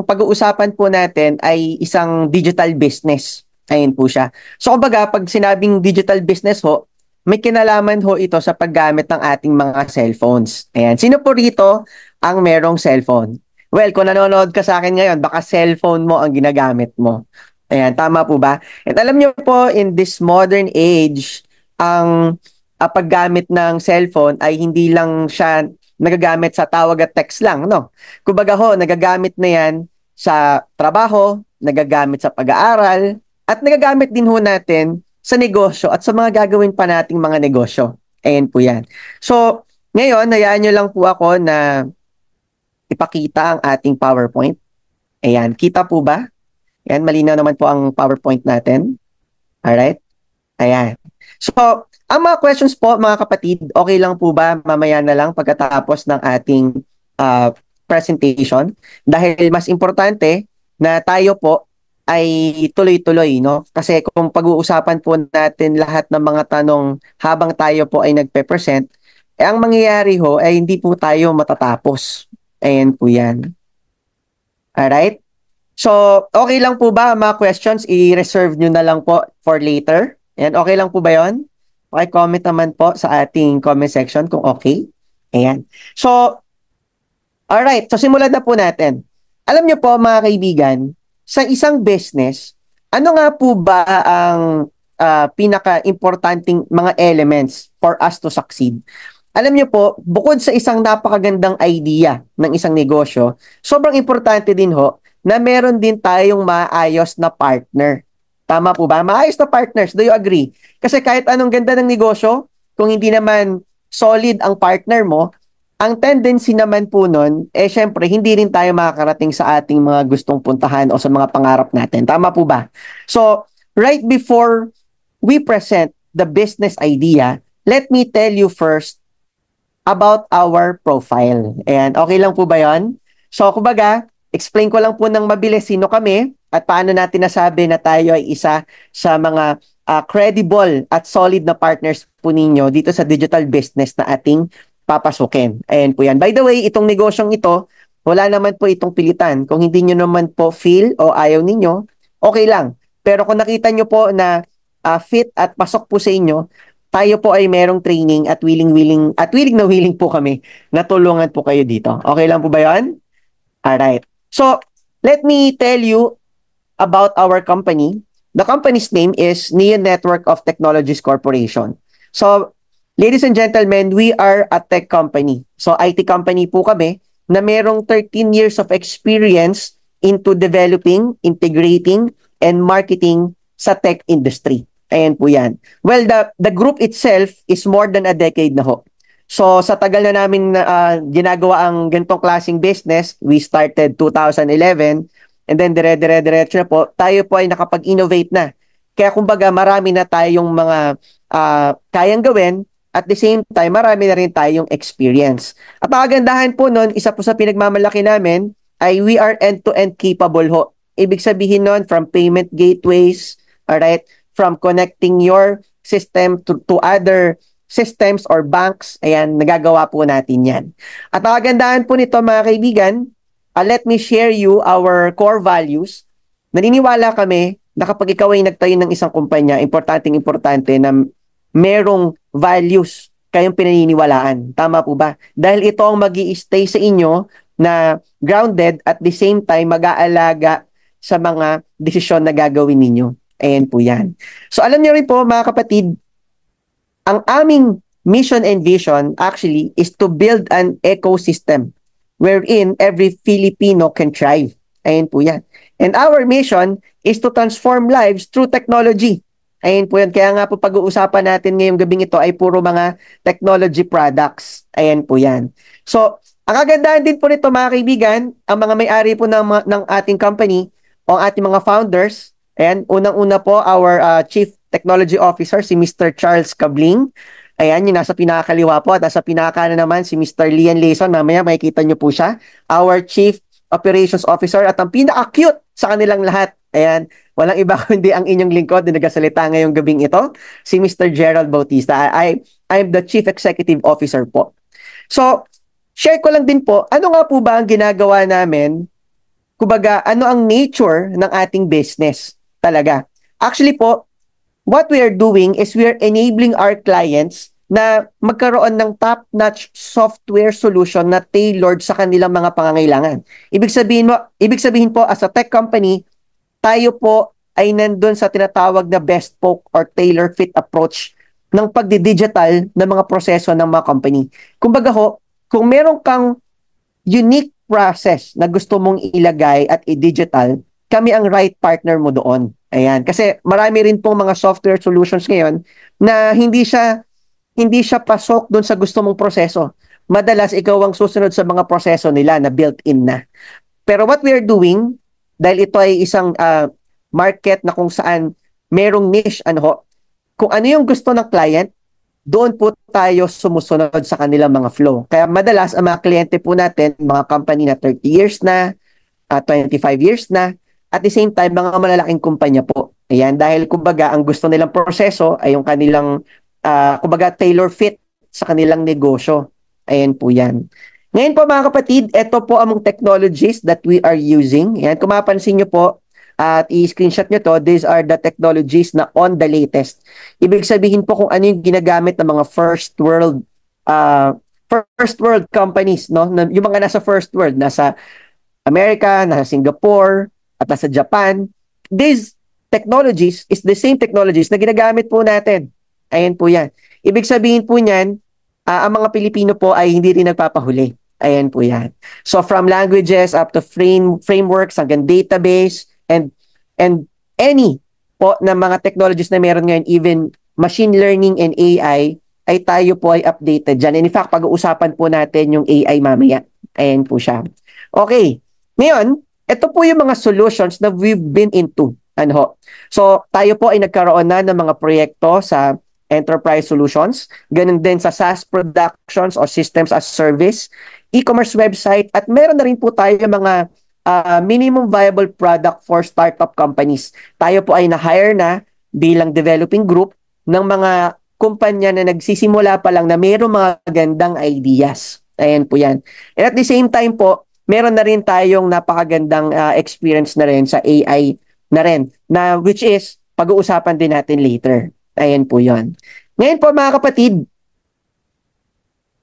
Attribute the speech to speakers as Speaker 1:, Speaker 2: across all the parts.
Speaker 1: pag-uusapan po natin ay isang digital business. Ayun po siya. So kumbaga, pag sinabing digital business ho, may kinalaman ho ito sa paggamit ng ating mga cellphones. Ayan. Sino po rito ang merong cellphone? Well, kung nanonood ka sa akin ngayon, baka cellphone mo ang ginagamit mo. Ayan, tama po ba? At alam niyo po, in this modern age, ang paggamit ng cellphone ay hindi lang siya nagagamit sa tawag at text lang, no? Kumbaga ho, nagagamit na yan sa trabaho, nagagamit sa pag-aaral, at nagagamit din ho natin sa negosyo at sa mga gagawin pa nating mga negosyo. Ayan po yan. So, ngayon, hayaan nyo lang po ako na ipakita ang ating PowerPoint. Ayan, kita po ba? Ayan, malinaw naman po ang PowerPoint natin. Alright? Ayan. So, ang mga questions po, mga kapatid, okay lang po ba mamaya na lang pagkatapos ng ating presentation? Dahil mas importante na tayo po ay tuloy-tuloy, no? Kasi kung pag-uusapan po natin lahat ng mga tanong habang tayo po ay nagpe-present, ang mangyayari ho ay hindi po tayo matatapos. Ayan po yan. Alright? So, okay lang po ba mga questions? I-reserve nyo na lang po for later. Ayan, okay lang po ba yon? Comment naman po sa ating comment section kung okay. Ayan. So, alright. So, simulan na po natin. Alam nyo po mga kaibigan, sa isang business, ano nga po ba ang pinaka-importanting mga elements for us to succeed? Alam nyo po, bukod sa isang napakagandang idea ng isang negosyo, sobrang importante din ho na meron din tayong maayos na partner. Tama po ba? Maayos na partners. Do you agree? Kasi kahit anong ganda ng negosyo, kung hindi naman solid ang partner mo, ang tendency naman po nun, syempre, hindi rin tayo makakarating sa ating mga gustong puntahan o sa mga pangarap natin. Tama po ba? So, right before we present the business idea, let me tell you first about our profile. Ayan, okay lang po ba yon? So, kumbaga, explain ko lang po ng mabilis sino kami at paano natin nasabi na tayo ay isa sa mga credible at solid na partners po ninyo dito sa digital business na ating papasukin. Ayan po yan. By the way, itong negosyong ito, wala naman po itong pilitan. Kung hindi nyo naman po feel o ayaw ninyo, okay lang. Pero kung nakita nyo po na fit at pasok po sa inyo, tayo po ay merong training at willing na willing po kami na tulungan po kayo dito. Okay lang po ba yan? Alright. So, let me tell you about our company. The company's name is Neon Network of Technologies Corporation. So, ladies and gentlemen, we are a tech company. So, IT company po kami na merong 13 years of experience into developing, integrating, and marketing sa tech industry. Ayan po yan. Well, the group itself is more than a decade na ho. So, sa tagal na namin ginagawa ang ganitong klaseng business, we started 2011, and then dire-diretso na po, tayo po ay nakapag-innovate na. Kaya kumbaga, marami na tayong mga kayang gawin, at the same time, marami na rin tayong experience. At ang kagandahan po nun, isa po sa pinagmamalaki namin, ay we are end-to-end capable ho. Ibig sabihin nun, from payment gateways, alright, from connecting your system to other systems or banks, ayan, nagagawa po natin yan. At ang kagandahan po nito mga kaibigan, let me share you our core values. Naniniwala kami na kapag ikaw ay nagtayo ng isang kumpanya, importante na merong values kayong pinaniniwalaan. Tama po ba? Dahil ito ang mag-i-stay sa inyo na grounded at the same time mag-aalaga sa mga desisyon na gagawin ninyo. Ayan po yan. So alam niyo rin po mga kapatid, ang aming mission and vision actually is to build an ecosystem wherein every Filipino can thrive. Ayan po yan. And our mission is to transform lives through technology. Ayan po yan. Kaya nga po pag-uusapan natin ngayong gabing ito ay puro mga technology products. Ayan po yan. So, ang kagandahan din po nito mga kaibigan, ang mga may-ari po ng ating company o ang ating mga founders, ayan, unang-una po our Chief Technology Officer, si Mr. Charles Cabling. Ayan, yung nasa pinakakaliwa po at nasa pinakakanan naman si Mr. Lian Leson. Mamaya makikita nyo po siya. Our Chief Operations Officer at ang pinaka-cute sa kanilang lahat. Ayan, walang iba kundi ang inyong lingkod na nagasalita ngayong gabing ito, si Mr. Gerald Bautista. I'm the Chief Executive Officer po. So, share ko lang din po, ano nga po ba ang ginagawa namin kumbaga, ano ang nature ng ating business talaga. Actually po, what we are doing is we are enabling our clients na magkaroon ng top-notch software solution na tailored sa kanilang mga pangangailangan. Ibig sabihin po as a tech company, tayo po ay nandun sa tinatawag na bespoke or tailor-fit approach ng pagdi-digital ng mga proseso ng mga company. Kumbaga ho, kung meron kang unique process na gusto mong ilagay at i-digital, kami ang right partner mo doon. Ayan. Kasi marami rin pong mga software solutions ngayon na hindi siya pasok doon sa gusto mong proseso. Madalas ikaw ang susunod sa mga proseso nila na built-in na. Pero what we are doing, dahil ito ay isang market na kung saan merong niche, kung ano yung gusto ng client, doon po tayo sumusunod sa kanilang mga flow. Kaya madalas ang mga kliyente po natin, mga company na 30 years na, 25 years na, at the same time, mga malalaking kumpanya po. Ayan, dahil kumbaga ang gusto nilang proseso ay yung kanilang, kumbaga tailor fit sa kanilang negosyo. Ayan po yan. Ngayon po mga kapatid, ito po ang technologies that we are using. Ayan, kung mapansin nyo po, at i-screenshot nyo to, these are the technologies na on the latest. Ibig sabihin po kung ano yung ginagamit ng mga first world companies, no? Yung mga nasa first world, nasa America, nasa Singapore, at nasa Japan. These technologies is the same technologies na ginagamit po natin. Ayan po yan. Ibig sabihin po niyan, ang mga Pilipino po ay hindi rin nagpapahuli. Ayan po yan. So from languages up to frameworks hanggang database, and any po na mga technologies na meron ngayon, even machine learning and AI, ay tayo po ay updated dyan. And in fact, pag-uusapan po natin yung AI mamaya. Ayan po siya. Okay. Ngayon, ito po yung mga solutions na we've been into. So, tayo po ay nagkaroon na ng mga proyekto sa enterprise solutions, ganun din sa SaaS productions or systems as service, e-commerce website, at meron na rin po tayo mga minimum viable product for startup companies. Tayo po ay na-hire na bilang developing group ng mga kumpanya na nagsisimula pa lang na mayroong mga gandang ideas. Ayan po yan. And at the same time po, meron na rin tayong napakagandang experience na rin sa AI na rin, na which is pag-uusapan din natin later. Ayan po yan. Ngayon po mga kapatid,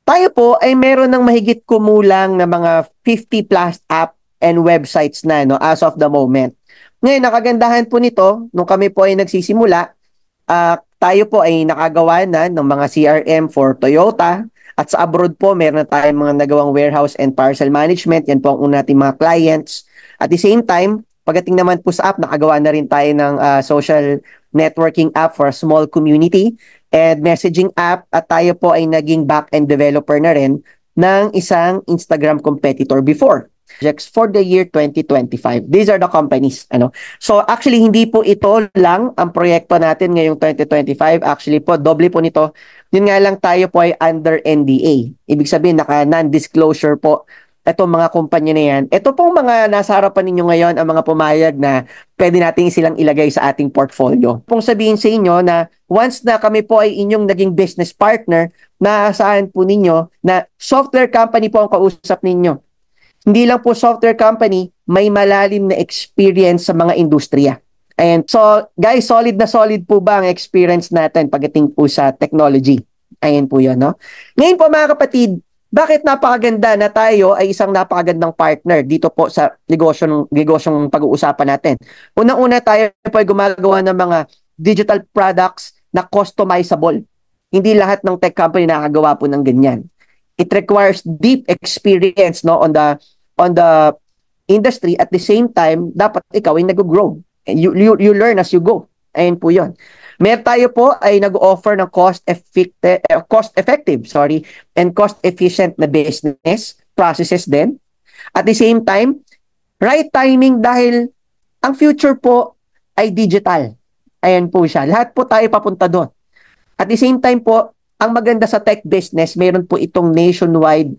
Speaker 1: tayo po ay meron ng mahigit kumulang na mga 50 plus app and websites na as of the moment. Ngayon, nakagandahan po nito, nung kami po ay nagsisimula, tayo po ay nakagawa na ng mga CRM for Toyota, at sa abroad po, meron na tayong mga nagawang warehouse and parcel management. Yan po ang una nating mga clients. At the same time, pagdating naman po sa app, nakagawa na rin tayo ng social networking app for a small community and messaging app, at tayo po ay naging back-end developer na rin ng isang Instagram competitor before. Projects for the year 2025. These are the companies. So actually, hindi po ito lang ang proyekto natin ngayong 2025. Actually po, doble po nito. Yun nga lang, tayo po ay under NDA. Ibig sabihin, naka-non-disclosure po itong mga kumpanya na yan. Ito pong mga nasa harapan ninyo ngayon, ang mga pumayag na pwede natin silang ilagay sa ating portfolio. Pong sabihin sa inyo na once na kami po ay inyong naging business partner, naasahan po ninyo na software company po ang kausap ninyo. Hindi lang po software company, may malalim na experience sa mga industriya. Ayan. So, guys, solid na solid po ba ang experience natin pagdating po sa technology? Ayan po yun, no? Ngayon po mga kapatid, bakit napakaganda na tayo ay isang napakagandang partner dito po sa negosyong pag-uusapan natin? Unang-una, tayo po ay gumagawa ng mga digital products na customizable. Hindi lahat ng tech company nakagawa po ng ganyan. It requires deep experience on the industry. At the same time, dapat ikaw ay nag-grow. You learn as you go. Ayun po yun. Meron tayo po ay nag-offer ng cost-effective and cost-efficient na business processes din. At the same time, right timing dahil ang future po ay digital. Ayan po siya. Lahat po tayo papunta doon. At the same time po, ang maganda sa tech business, mayroon po itong nationwide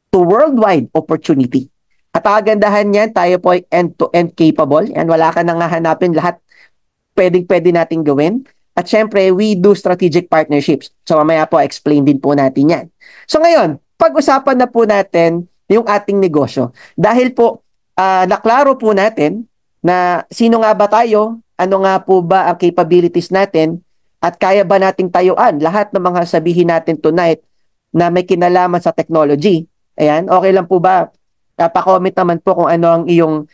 Speaker 1: to worldwide opportunity. At ang kagandahan niyan, tayo po ay end-to-end capable. Yan, wala ka nang hahanapin, lahat pwede nating gawin. At syempre, we do strategic partnerships. So mamaya po, explain din po natin yan. So ngayon, pag-usapan na po natin yung ating negosyo. Dahil po, naklaro po natin na sino nga ba tayo, ano nga po ba ang capabilities natin, at kaya ba nating tayuan lahat ng mga sabihin natin tonight na may kinalaman sa technology. Ayan, okay lang po ba? Pa-comment naman po kung ano ang iyong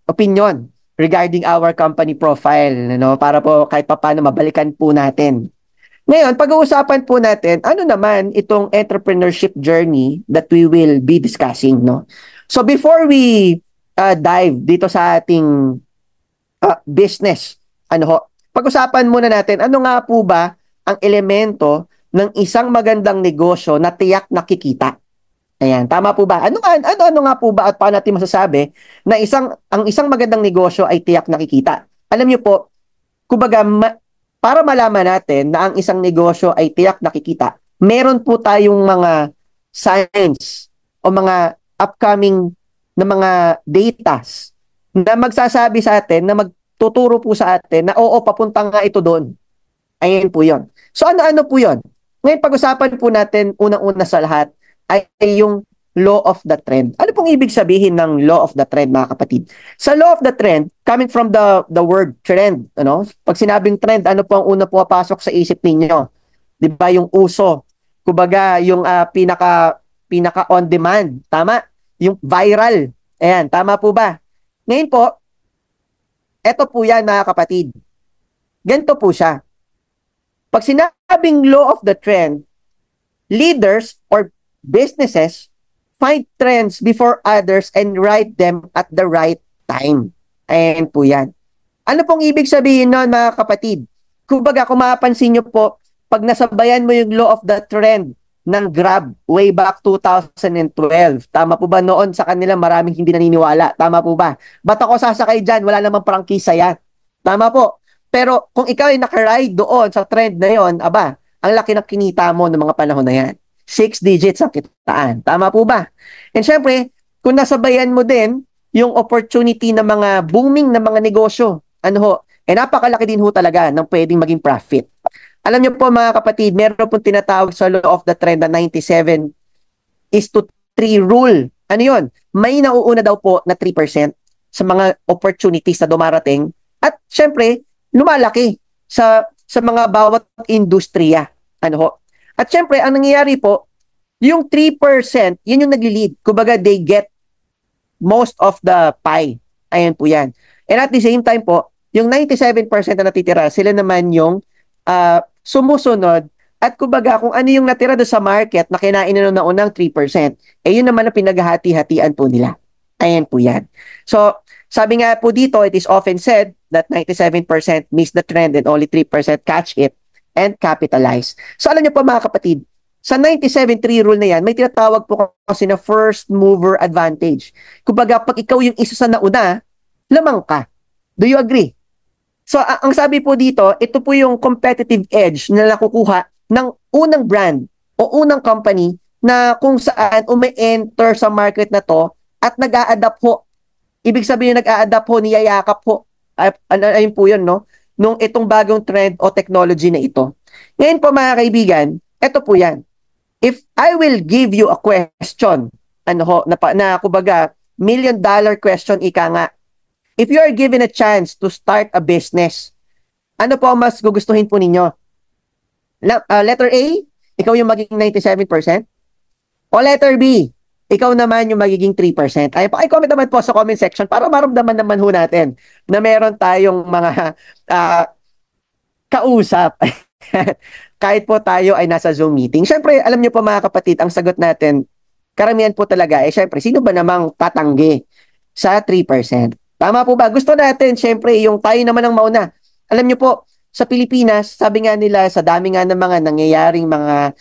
Speaker 1: opinion regarding our company profile, no? Para po kahit papaano mabalikan po natin. Ngayon, pag-uusapan po natin, ano naman itong entrepreneurship journey that we will be discussing, no? So before we dive dito sa ating business, ano ho, pag-usapan muna natin, ano nga po ba ang elemento ng isang magandang negosyo na tiyak nakikita? Ayan, tama po ba? Ano nga po ba at paano natin masasabi na ang isang magandang negosyo ay tiyak nakikita? Alam niyo po, kumbaga, para malaman natin na ang isang negosyo ay tiyak nakikita, meron po tayong mga signs o mga upcoming na mga datas na magsasabi sa atin, na magtuturo po sa atin na oo, papunta nga ito doon. Ayan po yon. So ano-ano po yon? Ngayon pag-usapan po natin unang-una sa lahat ay yung law of the trend. Ano pong ibig sabihin ng law of the trend, mga kapatid? Sa law of the trend, coming from the word trend, ano? Pag sinabing trend, ano po ang una pumapasok sa isip ninyo? 'Di ba yung uso? Kumbaga, yung pinaka on demand, tama? Yung viral. Ayan, tama po ba? Ngayon po, eto po yan, mga kapatid. Ganito po siya. Pag sinabing law of the trend, leaders or businesses find trends before others and ride them at the right time. Ayan po yan. Ano pong ibig sabihin nun, mga kapatid? Kumbaga, kung mapapansin nyo po, pag nasabayan mo yung law of the trend ng Grab way back 2012, tama po ba noon sa kanila maraming hindi naniniwala? Tama po ba? Ba't ako sasakay dyan? Wala namang prangkisa yan. Tama po. Pero kung ikaw ay nakaride doon sa trend na yon, aba, ang laki ng kinita mo ng mga panahon na yan. 6 digits ang kitaan. Tama po ba? And syempre, kung nasabayan mo din yung opportunity ng mga booming na mga negosyo, ano ho, napakalaki din ho talaga ng pwedeng maging profit. Alam niyo po, mga kapatid, meron pong tinatawag sa law of the trend na 97 is to 3 rule. Ano yun? May nauuna daw po na 3% sa mga opportunities na dumarating at syempre, lumalaki sa mga bawat industriya. Ano ho? At syempre, ang nangyayari po, yung 3%, yun yung nagli-lead. Kumbaga, they get most of the pie. Ayan po yan. And at the same time po, yung 97% na natitira, sila naman yung sumusunod at kumbaga kung ano yung natira doon sa market na kinain na ng unang 3%, yun naman ang pinaghahati-hatian po nila. Ayan po yan. So, sabi nga po dito, it is often said that 97% miss the trend and only 3% catch it and capitalize. So, alam niyo po, mga kapatid, sa 97-3 rule na yan, may tinatawag po kasi na first mover advantage. Kumbaga, pag ikaw yung isa sa nauna, lamang ka. Do you agree? So, ang sabi po dito, ito po yung competitive edge na nakukuha ng unang brand o unang company na kung saan umi-enter sa market na to at nag-a-adapt ho. Ibig sabihin nag-a-adapt ho, niyayakap ho. Ayun po yun, no? Nung itong bagong trend o technology na ito. Ngayon po, mga kaibigan, ito po yan. If I will give you a question, ano ho, na kumbaga, $1 million question, ika nga, if you are given a chance to start a business, ano po ang mas gugustuhin po ninyo? Letter A, ikaw yung magiging 97%? O letter B, ikaw naman yung magiging 3%? Ay, comment naman po sa comment section para maramdaman naman ho natin na meron tayong mga kausap. Kahit po tayo ay nasa Zoom meeting. Siyempre, alam niyo po, mga kapatid, ang sagot natin, karamihan po talaga, siyempre, sino ba namang tatanggi sa 3%? Tama po ba? Gusto natin, syempre, yung tayo naman ang mauna. Alam nyo po, sa Pilipinas, sabi nga nila, sa dami nga ng mga nangyayaring mga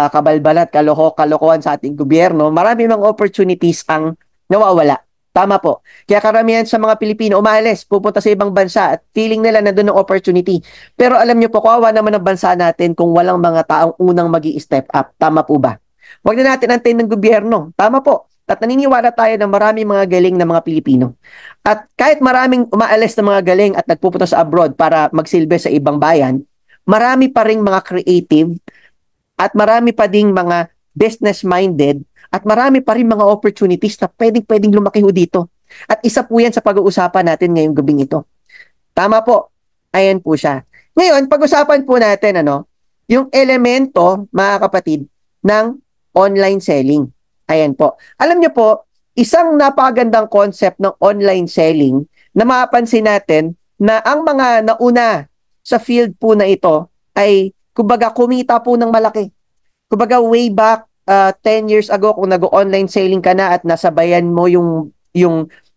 Speaker 1: kabalbalat, kalokohan sa ating gobyerno, marami mga opportunities ang nawawala. Tama po. Kaya karamihan sa mga Pilipino umalis, pupunta sa ibang bansa at feeling nila na doon ang opportunity. Pero alam nyo po, kawawa naman ang bansa natin kung walang mga taong unang magi-step up. Tama po ba? Huwag na natin antayin ng gobyerno. Tama po. At naniniwala tayo na maraming mga galing na mga Pilipino. At kahit maraming umaalis na mga galing at nagpupunta sa abroad para magsilbi sa ibang bayan, marami pa ring mga creative at marami pa ding mga business-minded at marami pa rin mga opportunities na pwedeng lumaki ho dito. At isa po yan sa pag-uusapan natin ngayong gabing ito. Tama po. Ayan po siya. Ngayon, pag-usapan po natin yung elemento, mga kapatid, ng online selling. Ayan po. Alam niyo po, isang napakagandang concept ng online selling na mapapansin natin na ang mga nauna sa field po na ito ay kumbaga kumita po ng malaki. Kumbaga way back 10 years ago kung nag-online selling ka na at nasabayan mo yung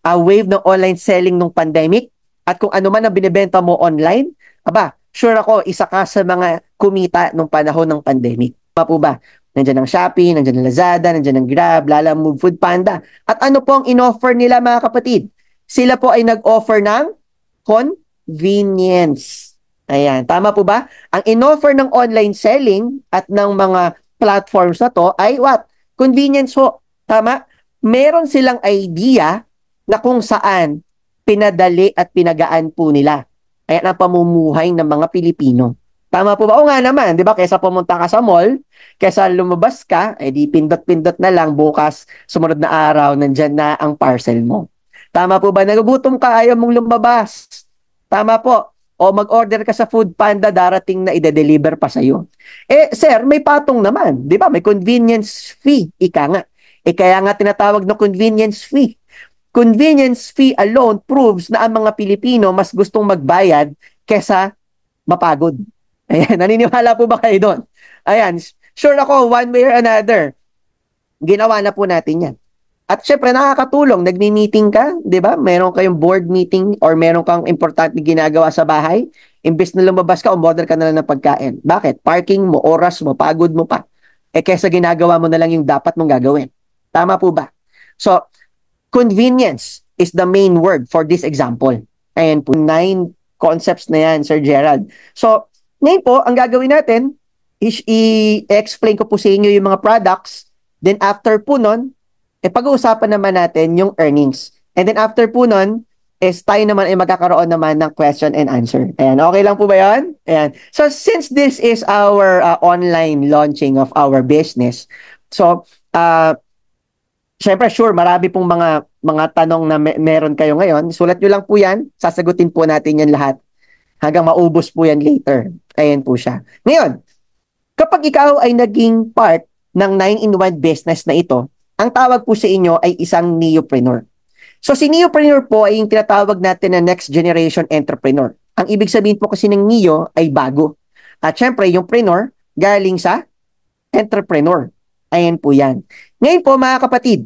Speaker 1: wave ng online selling nung pandemic at kung ano man ang binibenta mo online, aba, sure ako, isa ka sa mga kumita nung panahon ng pandemic. Pa po ba? Nandiyan ang Shopee, nandiyan ang Lazada, nandiyan ang Grab, Lalamove, Foodpanda. At ano po ang in-offer nila mga kapatid? Sila po ay nag-offer ng convenience. Ayan, tama po ba? Ang in-offer ng online selling at ng mga platforms na to ay what? Convenience ho. Tama? Meron silang idea na kung saan pinadali at pinagaan po nila. Ayan ang pamumuhay ng mga Pilipino. Tama po ba? O nga naman, di ba? Kaysa pumunta ka sa mall, kaysa lumabas ka, di pindot-pindot na lang bukas, sumunod na araw, nandyan na ang parcel mo. Tama po ba? Nagugutom ka, ayaw mong lumabas. Tama po. O mag-order ka sa Foodpanda, darating na ide-deliver pa sa'yo. Sir, may patong naman. Di ba? May convenience fee. Ika nga. Kaya nga tinatawag na convenience fee. Convenience fee alone proves na ang mga Pilipino mas gustong magbayad kesa mapagod. Ayan, naniniwala po ba kayo doon? Ayan, sure ako, one way or another, ginawa na po natin yan. At syempre, nakakatulong. Nagmi-meeting ka, di ba? Meron kayong board meeting or meron kang importante ginagawa sa bahay. Imbes na lumabas ka, umorder ka na lang ng pagkain. Bakit? Parking mo, oras mo, pagod mo pa. Kesa ginagawa mo na lang yung dapat mong gagawin. Tama po ba? So, convenience is the main word for this example. Ayan po, 9 concepts na yan, Sir Gerald. So, ngayon po, ang gagawin natin is i-explain ko po sa inyo yung mga products. Then after po nun, pag-uusapan naman natin yung earnings. And then after po nun, is tayo naman ay magkakaroon naman ng question and answer. Ayan, okay lang po ba yan? Ayan. So, since this is our online launching of our business, so, syempre, sure, marami pong mga tanong na meron kayo ngayon. Sulat nyo lang po yan. Sasagutin po natin yan lahat hanggang maubos po yan later. Ayan po siya. Ngayon, kapag ikaw ay naging part ng 9-in-1 business na ito, ang tawag po sa inyo ay isang neopreneur. So si neopreneur po ay yung tinatawag natin na next generation entrepreneur. Ang ibig sabihin po kasi ng neo ay bago. At syempre, yung preneur galing sa entrepreneur. Ayan po yan. Ngayon po mga kapatid,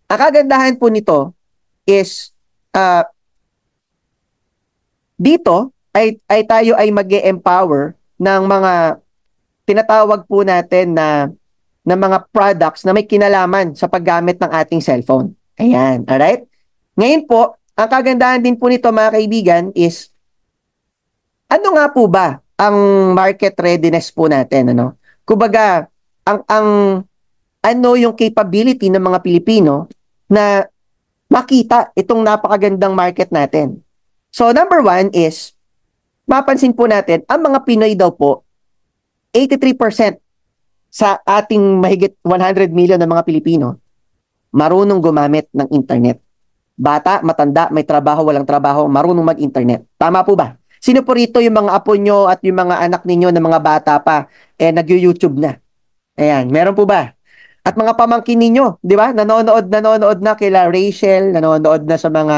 Speaker 1: ang kagandahan po nito is dito ay tayo ay mag-e-empower ng mga tinatawag po natin na mga products na may kinalaman sa paggamit ng ating cellphone. Ayan, alright? Ngayon po, ang kagandahan din po nito mga kaibigan is, ano nga po ba ang market readiness po natin? Kumbaga, ano yung capability ng mga Pilipino na makita itong napakagandang market natin. So, number 1 is, mapansin po natin, ang mga Pinoy daw po, 83% sa ating mahigit 100 million na mga Pilipino, marunong gumamit ng internet. Bata, matanda, may trabaho, walang trabaho, marunong mag-internet. Tama po ba? Sino po rito yung mga apo nyo at yung mga anak ninyo na mga bata pa, nag-YouTube na? Ayan, meron po ba? At mga pamangkin ninyo, di ba? Nanonood na kila Rachel, nanonood na sa mga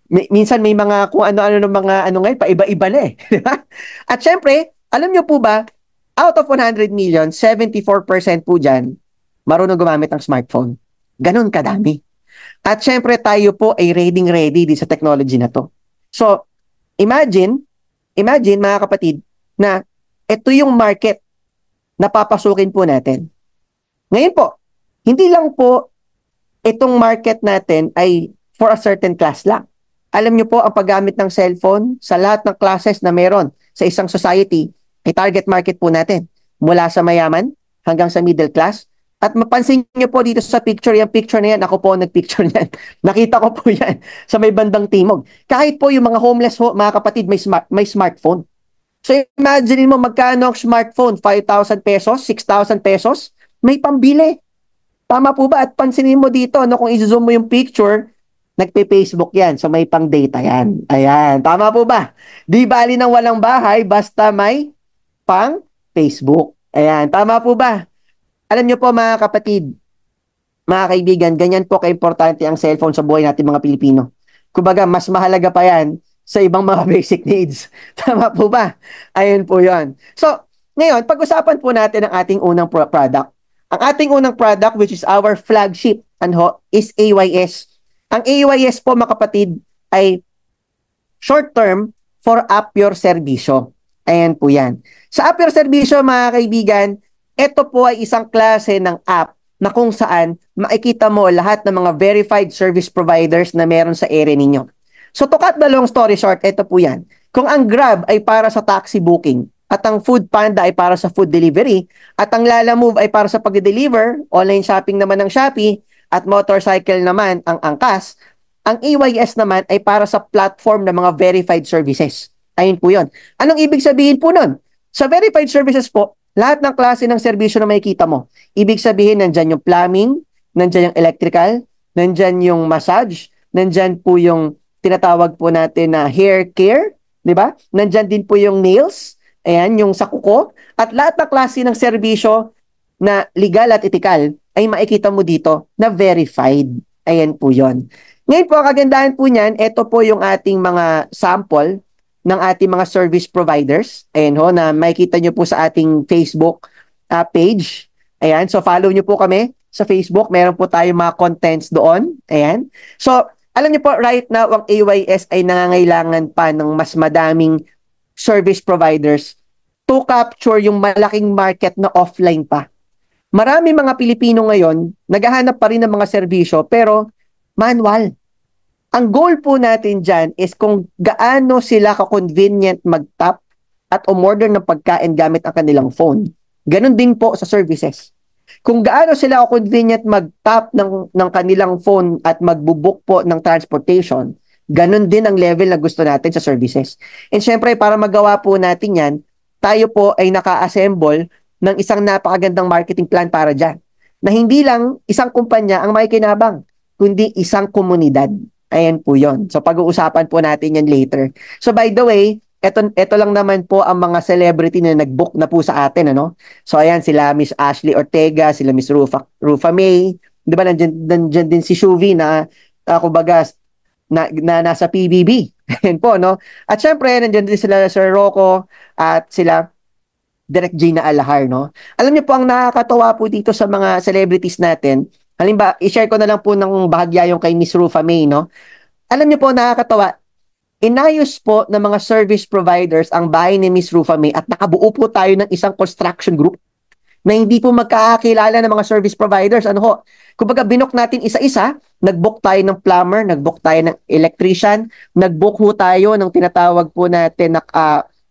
Speaker 1: minsan may mga kung ano-ano ng mga ngayon, paiba-iba na eh. Di ba? At syempre, alam nyo po ba, out of 100 million, 74% po dyan, marunong gumamit ng smartphone. Ganon kadami. At syempre tayo po ay ready di sa technology na to. So, imagine mga kapatid, na ito yung market na papasukin po natin. Ngayon po, hindi lang po itong market natin ay for a certain class lang. Alam nyo po, ang paggamit ng cellphone sa lahat ng classes na meron sa isang society, ay target market po natin. Mula sa mayaman hanggang sa middle class. At mapansin nyo po dito sa picture, yung picture na yan, ako po nagpicture niyan. Nakita ko po yan sa may bandang timog. Kahit po yung mga homeless ho, mga kapatid, may smartphone. So imagine mo magkano ang smartphone, 5,000 pesos, 6,000 pesos, may pambili. Tama po ba? At pansinin mo dito, no, kung i-zoom mo yung picture, nagpe-Facebook yan. So may pang-data yan. Ayan. Tama po ba? Di bali ng walang bahay, basta may pang-Facebook. Ayan. Tama po ba? Alam nyo po mga kapatid, mga kaibigan, ganyan po kaimportante ang cellphone sa buhay natin mga Pilipino. Kumbaga, mas mahalaga pa yan sa ibang mga basic needs. Tama po ba? Ayun po yon. So, ngayon, pag-usapan po natin ang ating unang product. Ang ating unang product, which is our flagship, is AYS. Ang AYS po, mga kapatid, ay short term for App Your Serbisyo. Ayan po yan. Sa App Your Serbisyo, mga kaibigan, ito po ay isang klase ng app na kung saan makikita mo lahat ng mga verified service providers na meron sa area ninyo. So to cut the long story short, ito po yan. Kung ang Grab ay para sa taxi booking, at ang Food Panda ay para sa food delivery, at ang Lalamove ay para sa pag-deliver, online shopping naman ng Shopee, at motorcycle naman ang Angkas, ang AYS naman ay para sa platform ng mga verified services. Ayun po yun. Anong ibig sabihin po nun? Sa verified services po, lahat ng klase ng serbisyo na makikita mo. Ibig sabihin, nandyan yung plumbing, nandyan yung electrical, nandyan yung massage, nandyan po yung tinatawag po natin na hair care, di ba? Nandyan din po yung nails, ayan, yung sa kuko, at lahat ng klase ng serbisyo na legal at ethical ay makikita mo dito na verified. Ayan po yon. Ngayon po, ang kagandahan po niyan, ito po yung ating mga sample ng ating mga service providers. Ayan ho, na makikita nyo po sa ating Facebook page. Ayan, so follow nyo po kami sa Facebook. Meron po tayo mga contents doon. Ayan. So, alam nyo po, right now, ang AYS ay nangangailangan pa ng mas madaming service providers to capture yung malaking market na offline pa. Marami mga Pilipino ngayon, naghahanap pa rin ng mga serbisyo, pero manual. Ang goal po natin dyan is kung gaano sila ka-convenient mag-tap at umorder ng pagkain gamit ang kanilang phone. Ganon din po sa services. Kung gaano sila ka-convenient mag-tap ng kanilang phone at magbubook po ng transportation, ganon din ang level na gusto natin sa services. And syempre, para magawa po natin yan, tayo po ay naka-assemble ng isang napakagandang marketing plan para dyan. Na hindi lang isang kumpanya ang makikinabang, kundi isang komunidad. Ayan po yon. So pag-uusapan po natin yan later. So by the way, ito lang naman po ang mga celebrity na nag-book na po sa atin, ano? So ayan, sila Miss Ashley Ortega, sila Miss Rufa May, di ba, nandyan din si Shuvi na, kumbaga, na nasa PBB. Ayan po, no? At syempre, nandyan din sila Sir Rocco at sila Direk Gina Alahar, no? Alam niyo po, ang nakakatawa po dito sa mga celebrities natin, halimbawa, i-share ko na lang po ng bahagya yung kay Miss Rufa May, no? Alam niyo po, nakakatawa, inayos po ng mga service providers ang bahay ni Miss Rufa May at nakabuo po tayo ng isang construction group na hindi po magkakakilala ng mga service providers. Ano ho? Kumbaga, binook natin isa-isa, nag-book tayo ng plumber, nag-book tayo ng electrician, nag-book ho tayo ng tinatawag po natin na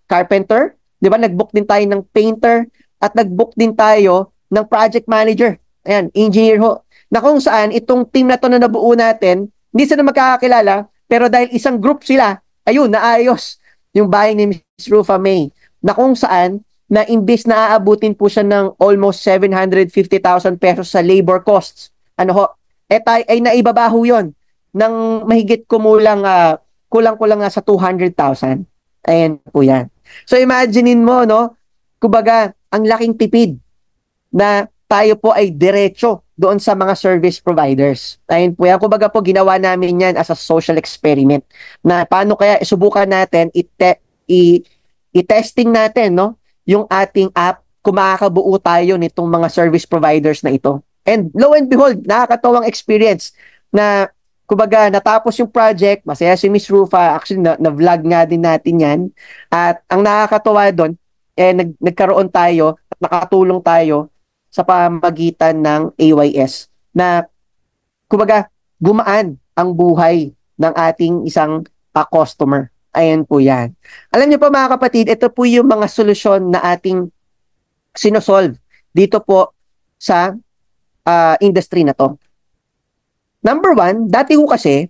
Speaker 1: carpenter, di ba? Nag-book din tayo ng painter, at nag-book din tayo ng project manager. Ayan, engineer ho. Na kung saan itong team na to na nabuo natin, hindi sila magkakakilala, pero dahil isang group sila, ayun, naayos yung bahay ni Ms. Rufa May, na kung saan, na imbis na aabutin po siya ng almost 750,000 pesos sa labor costs, ano ho, ay naibabaho yon ng mahigit kulang-kulang nga sa 200,000. Ayan po yan. So imaginein mo, no, kumbaga, ang laking tipid na tayo po ay diretso doon sa mga service providers. Ayun po yan. Kumbaga po, ginawa namin yan as a social experiment. Na paano kaya subukan natin, i-testing natin, no, yung ating app kung makakabuo tayo nitong mga service providers na ito. And lo and behold, nakakatawang experience na, kumbaga, natapos yung project, masaya si Miss Rufa, actually na-vlog nga din natin yan. At ang nakakatawa doon, nagkaroon tayo at nakatulong tayo sa pamagitan ng AYS na, kumbaga, gumaan ang buhay ng ating isang customer. Ayan po yan. Alam niyo po mga kapatid, ito po yung mga solusyon na ating sinosolve dito po sa industry na to. Number one, dati ko kasi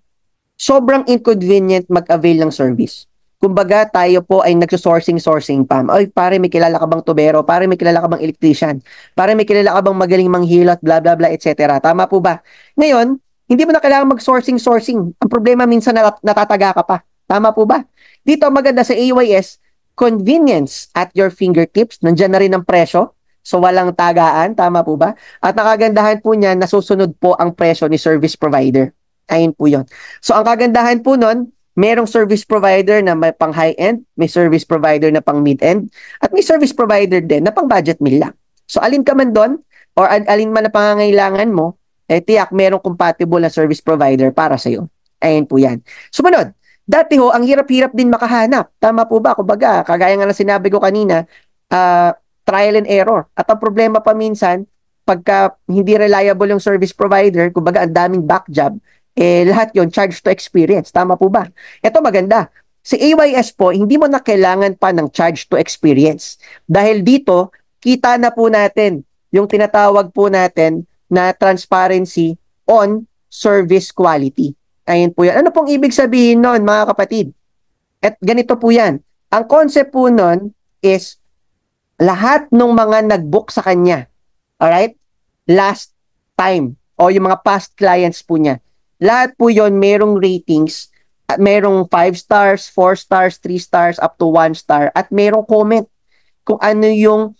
Speaker 1: sobrang inconvenient mag-avail ng service. kumbaga tayo po ay nagsosourcing pa. Ay, pare, may kilala ka bang tubero? Pare, may kilala ka bang electrician? Pare, may kilala ka bang magaling manghilot? Bla, bla, bla, etc. Tama po ba? Ngayon, hindi mo na kailangan mag-sourcing. Ang problema minsan natataga ka pa. Tama po ba? Dito, maganda sa AYS, convenience at your fingertips. Nandiyan na rin ang presyo. So, walang tagaan. Tama po ba? At nakagandahan po niyan, nasusunod po ang presyo ni service provider. Ayun po yun. So, ang kagandahan po nun, merong service provider na may pang high-end, may service provider na pang mid-end, at may service provider din na pang budget meal lang. So, alin ka man doon, or alin man na pangangailangan mo, tiyak merong compatible na service provider para sa'yo. Ayun po yan. Sumunod, dati ho, ang hirap-hirap din makahanap. Tama po ba? Kumbaga, kagaya nga na sinabi ko kanina, trial and error. At ang problema pa minsan, pagka hindi reliable yung service provider, kumbaga ang daming back job, lahat yon charge to experience. Tama po ba? Ito maganda. Si AYS po, hindi mo na kailangan pa ng charge to experience. Dahil dito, kita na po natin yung tinatawag po natin na transparency on service quality. Ayun po yan. Ano pong ibig sabihin nun, mga kapatid? At ganito po yan. Ang concept po nun is lahat ng mga nag-book sa kanya, alright? Last time, o yung mga past clients po niya, lahat po yon merong ratings at merong 5 stars, 4 stars, 3 stars, up to 1 star at merong comment kung ano yung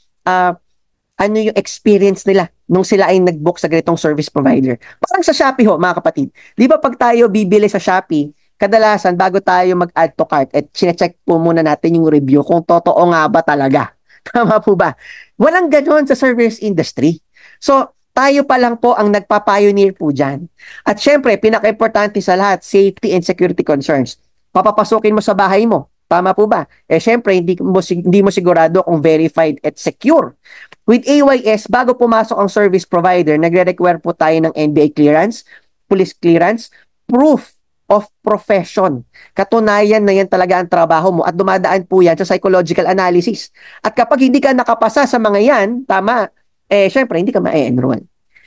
Speaker 1: experience nila nung sila ay nag-book sa ganitong service provider. Parang sa Shopee ho, mga kapatid. Di ba pag tayo bibili sa Shopee, kadalasan bago tayo mag-add to cart at chinecheck po muna natin yung review kung totoo nga ba talaga. Tama po ba? Walang ganon sa service industry. So, tayo pa lang po ang nagpa-pioneer po dyan. At syempre, pinaka-importante sa lahat, safety and security concerns. Papapasukin mo sa bahay mo. Tama po ba? Syempre, hindi mo sigurado kung verified at secure. With AYS, bago pumasok ang service provider, nagre-require po tayo ng NBI clearance, police clearance, proof of profession. Katunayan na yan talaga ang trabaho mo at dumadaan po yan sa psychological analysis. At kapag hindi ka nakapasa sa mga yan, tama, syempre, hindi ka ma-enroll.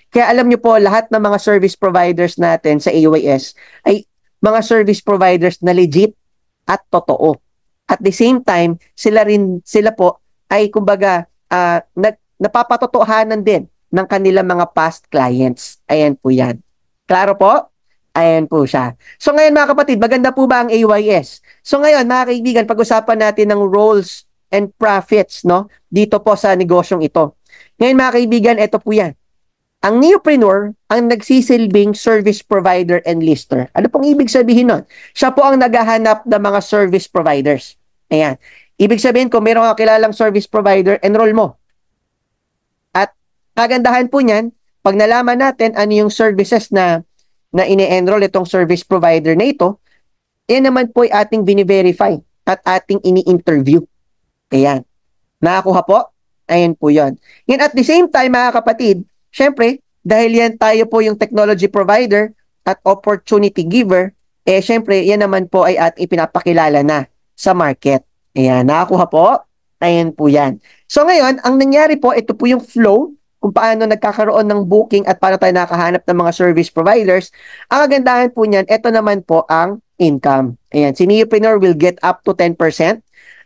Speaker 1: Kaya alam nyo po, lahat ng mga service providers natin sa AYS ay mga service providers na legit at totoo. At the same time, sila po ay kumbaga napapatotohanan din ng kanilang mga past clients. Ayan po yan. Klaro po? Ayan po siya. So ngayon mga kapatid, maganda po ba ang AYS? So ngayon mga kaibigan, pag-usapan natin ng roles and profits, no, dito po sa negosyong ito. Ngayon mga kaibigan, ito po yan. Ang neopreneur ang nagsisilbing service provider and lister. Ano pong ibig sabihin nun? Siya po ang naghahanap ng mga service providers. Ayan. Ibig sabihin, kung mayroong kilalang service provider, enroll mo. At kagandahan po niyan, pag nalaman natin ano yung services na ine-enroll itong service provider na ito, yan naman po ay ating bini-verify at ating ini-interview. Ayan. Nakakuha po? Ayan po yun. Yan at the same time, mga kapatid, syempre, dahil yan tayo po yung technology provider at opportunity giver, syempre, yan naman po ay ipinapakilala na sa market. Ayan, nakakuha po? Ayan po yan. So ngayon, ang nangyari po, ito po yung flow kung paano nagkakaroon ng booking at paano tayo nakahanap ng mga service providers. Ang kagandahan po niyan, ito naman po ang income. Ayan, si neopreneur will get up to 10%.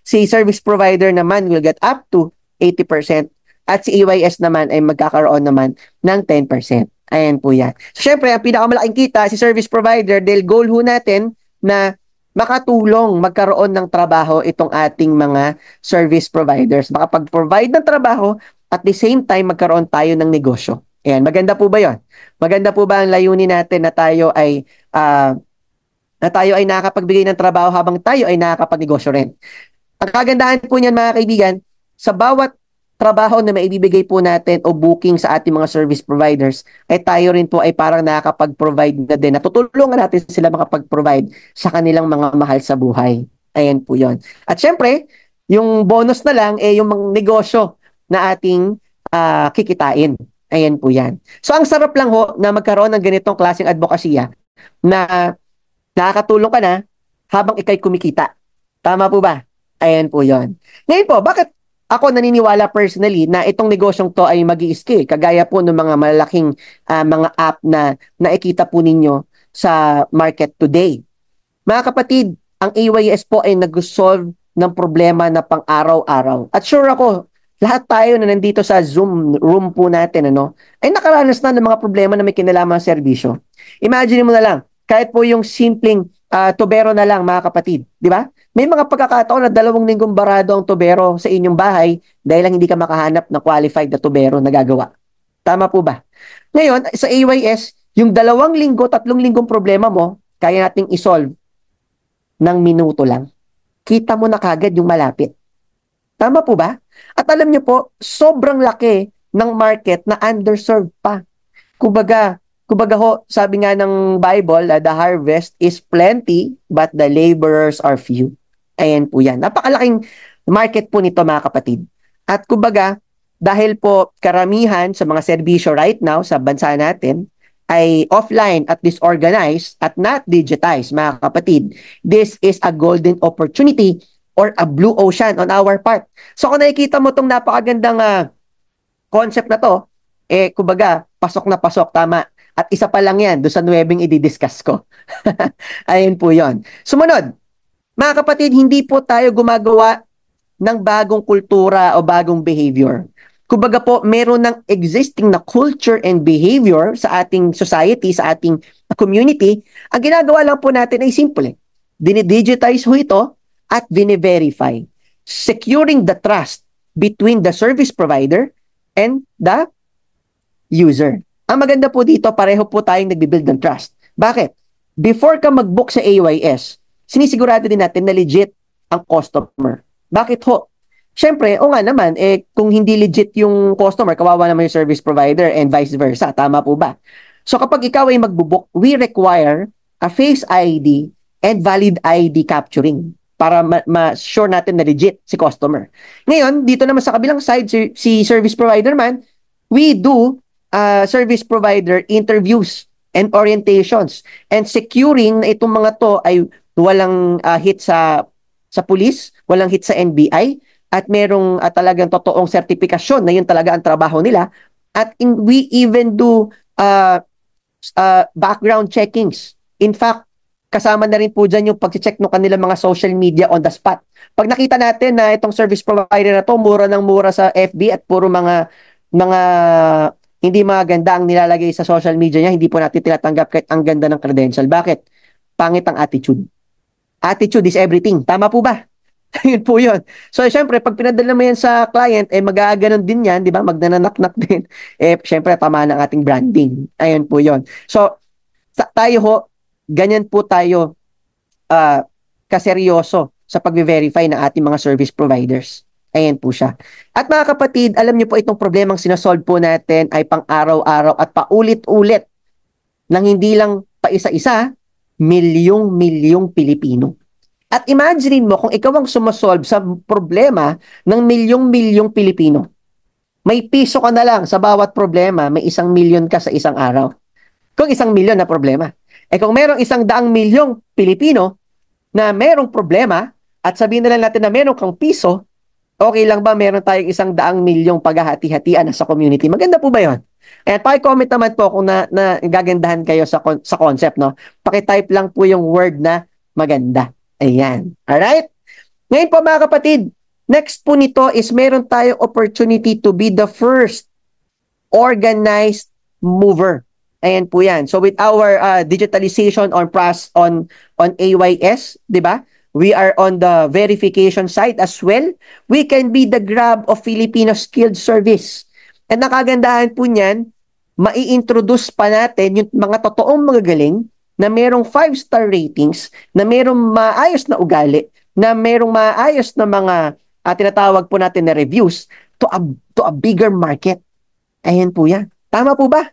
Speaker 1: Si service provider naman will get up to 80%. At si AYS naman ay magkakaroon naman ng 10%. Ayan po yan. So, syempre, ang pinakamalaking kita, si service provider, dahil goal ho natin na makatulong magkaroon ng trabaho itong ating mga service providers. Makapag-provide ng trabaho at the same time magkaroon tayo ng negosyo. Ayan, maganda po ba yon? Maganda po ba ang layunin natin na tayo ay nakakapagbigay ng trabaho habang tayo ay nakakapagnegosyo rin? Ang kagandahan po niyan mga kaibigan, sa bawat trabaho na maibibigay po natin o booking sa ating mga service providers, ay tayo rin po ay parang nakakapag-provide na din. Natutulungan natin sila makapag-provide sa kanilang mga mahal sa buhay. Ayan po yon. At syempre, yung bonus na lang yung mga negosyo na ating kikitain. Ayan po yan. So ang sarap lang ho na magkaroon ng ganitong klaseng advokasya na nakakatulong ka na habang ikay kumikita. Tama po ba? Ayan po yon. Ngayon po, bakit ako naniniwala personally na itong negosyong to ay mag-i-scale? Kagaya po ng mga malalaking mga app na nakikita po ninyo sa market today. Mga kapatid, ang AYS po ay nag-solve ng problema na pang-araw-araw. At sure ako, lahat tayo na nandito sa Zoom room po natin, ay nakaranas na ng mga problema na may kinalaman sa serbisyo. Imagine mo na lang, kahit po yung simpleng tubero na lang, mga kapatid, di ba? May mga pagkakataon na 2 linggong barado ang tubero sa inyong bahay dahil lang hindi ka makahanap ng qualified na tubero na gagawa. Tama po ba? Ngayon, sa AYS, yung 2 linggo, 3 linggong problema mo, kaya nating isolve ng minuto lang. Kita mo na kagad yung malapit. Tama po ba? At alam niyo po, sobrang laki ng market na underserved pa. Kumbaga ho, sabi nga ng Bible, the harvest is plenty, but the laborers are few. Ayan po yan. Napakalaking market po nito, mga kapatid. At kumbaga, dahil po karamihan sa mga serbisyo right now sa bansa natin ay offline at disorganized at not digitized, mga kapatid, this is a golden opportunity or a blue ocean on our part. So kung nakikita mo itong napakagandang concept na to, kumbaga, pasok na pasok, tama. At isa pa lang yan, doon sa 9 i-discuss ko. Ayun po yon. Sumunod, mga kapatid, hindi po tayo gumagawa ng bagong kultura o bagong behavior. Kumbaga po, meron ng existing na culture and behavior sa ating society, sa ating community. Ang ginagawa lang po natin ay simple. Dinidigitize ho ito at vini-verify. Securing the trust between the service provider and the user. Ang maganda po dito, pareho po tayong nagbibuild ng trust. Bakit? Before ka mag-book sa AYS, sinisigurado din natin na legit ang customer. Bakit ho? Siyempre, o nga naman, kung hindi legit yung customer, kawawa naman yung service provider and vice versa. Tama po ba? So kapag ikaw ay magbubook, we require a face ID and valid ID capturing para ma-sure natin na legit si customer. Ngayon, dito naman sa kabilang side, si service provider man, we do service provider interviews and orientations and securing na itong mga to ay walang hit sa police, walang hit sa NBI, at merong talagang totoong sertifikasyon na yun talaga ang trabaho nila. At we even do background checkings. In fact, kasama na rin po dyan yung pag-check ng kanilang mga social media on the spot. Pag nakita natin na itong service provider na to, mura ng mura sa FB at puro mga hindi maganda ang nilalagay sa social media niya, hindi po natin tinatanggap kahit ang ganda ng credential. Bakit? Pangit ang attitude. Attitude is everything. Tama po ba? Yun po yun. So, syempre, pag pinadala mo yan sa client, magaganon din yan, di ba? Magnanaknak din. Syempre, tama ng ating branding. Ayun po yun. So, tayo ho, ganyan po tayo kaseryoso sa pag-verify ng ating mga service providers. Ayan po siya. At mga kapatid, alam niyo po itong problemang sinasolve po natin ay pang-araw-araw at paulit-ulit nang hindi lang pa isa-isa, milyong-milyong Pilipino. At imagine mo kung ikaw ang sumasolve sa problema ng milyong-milyong Pilipino. May piso ka na lang sa bawat problema, may 1,000,000 ka sa isang araw. Kung 1,000,000 na problema. Kung merong 100,000,000 Pilipino na merong problema at sabihin na lang natin na meron kang piso, okay lang ba meron tayong 100,000,000 paghahati-hatian sa community? Maganda po ba yun? At paki-comment naman po kung gagandahan kayo sa concept, no? Paki-type lang po yung word na maganda. Ayan. Alright? Ngayon po mga kapatid, next po nito is meron tayong opportunity to be the first organized mover. Ayan po yan. So with our digitalization on AYS, di ba? We are on the verification side as well. We can be the Grab of Filipino skilled service. At nakagandahan po niyan, mai-introduce pa natin yung mga totoong magagaling na merong 5-star ratings, na merong maayos na ugali, na merong maayos na mga tinatawag po natin na reviews to a bigger market. Ayan po yan. Tama po ba?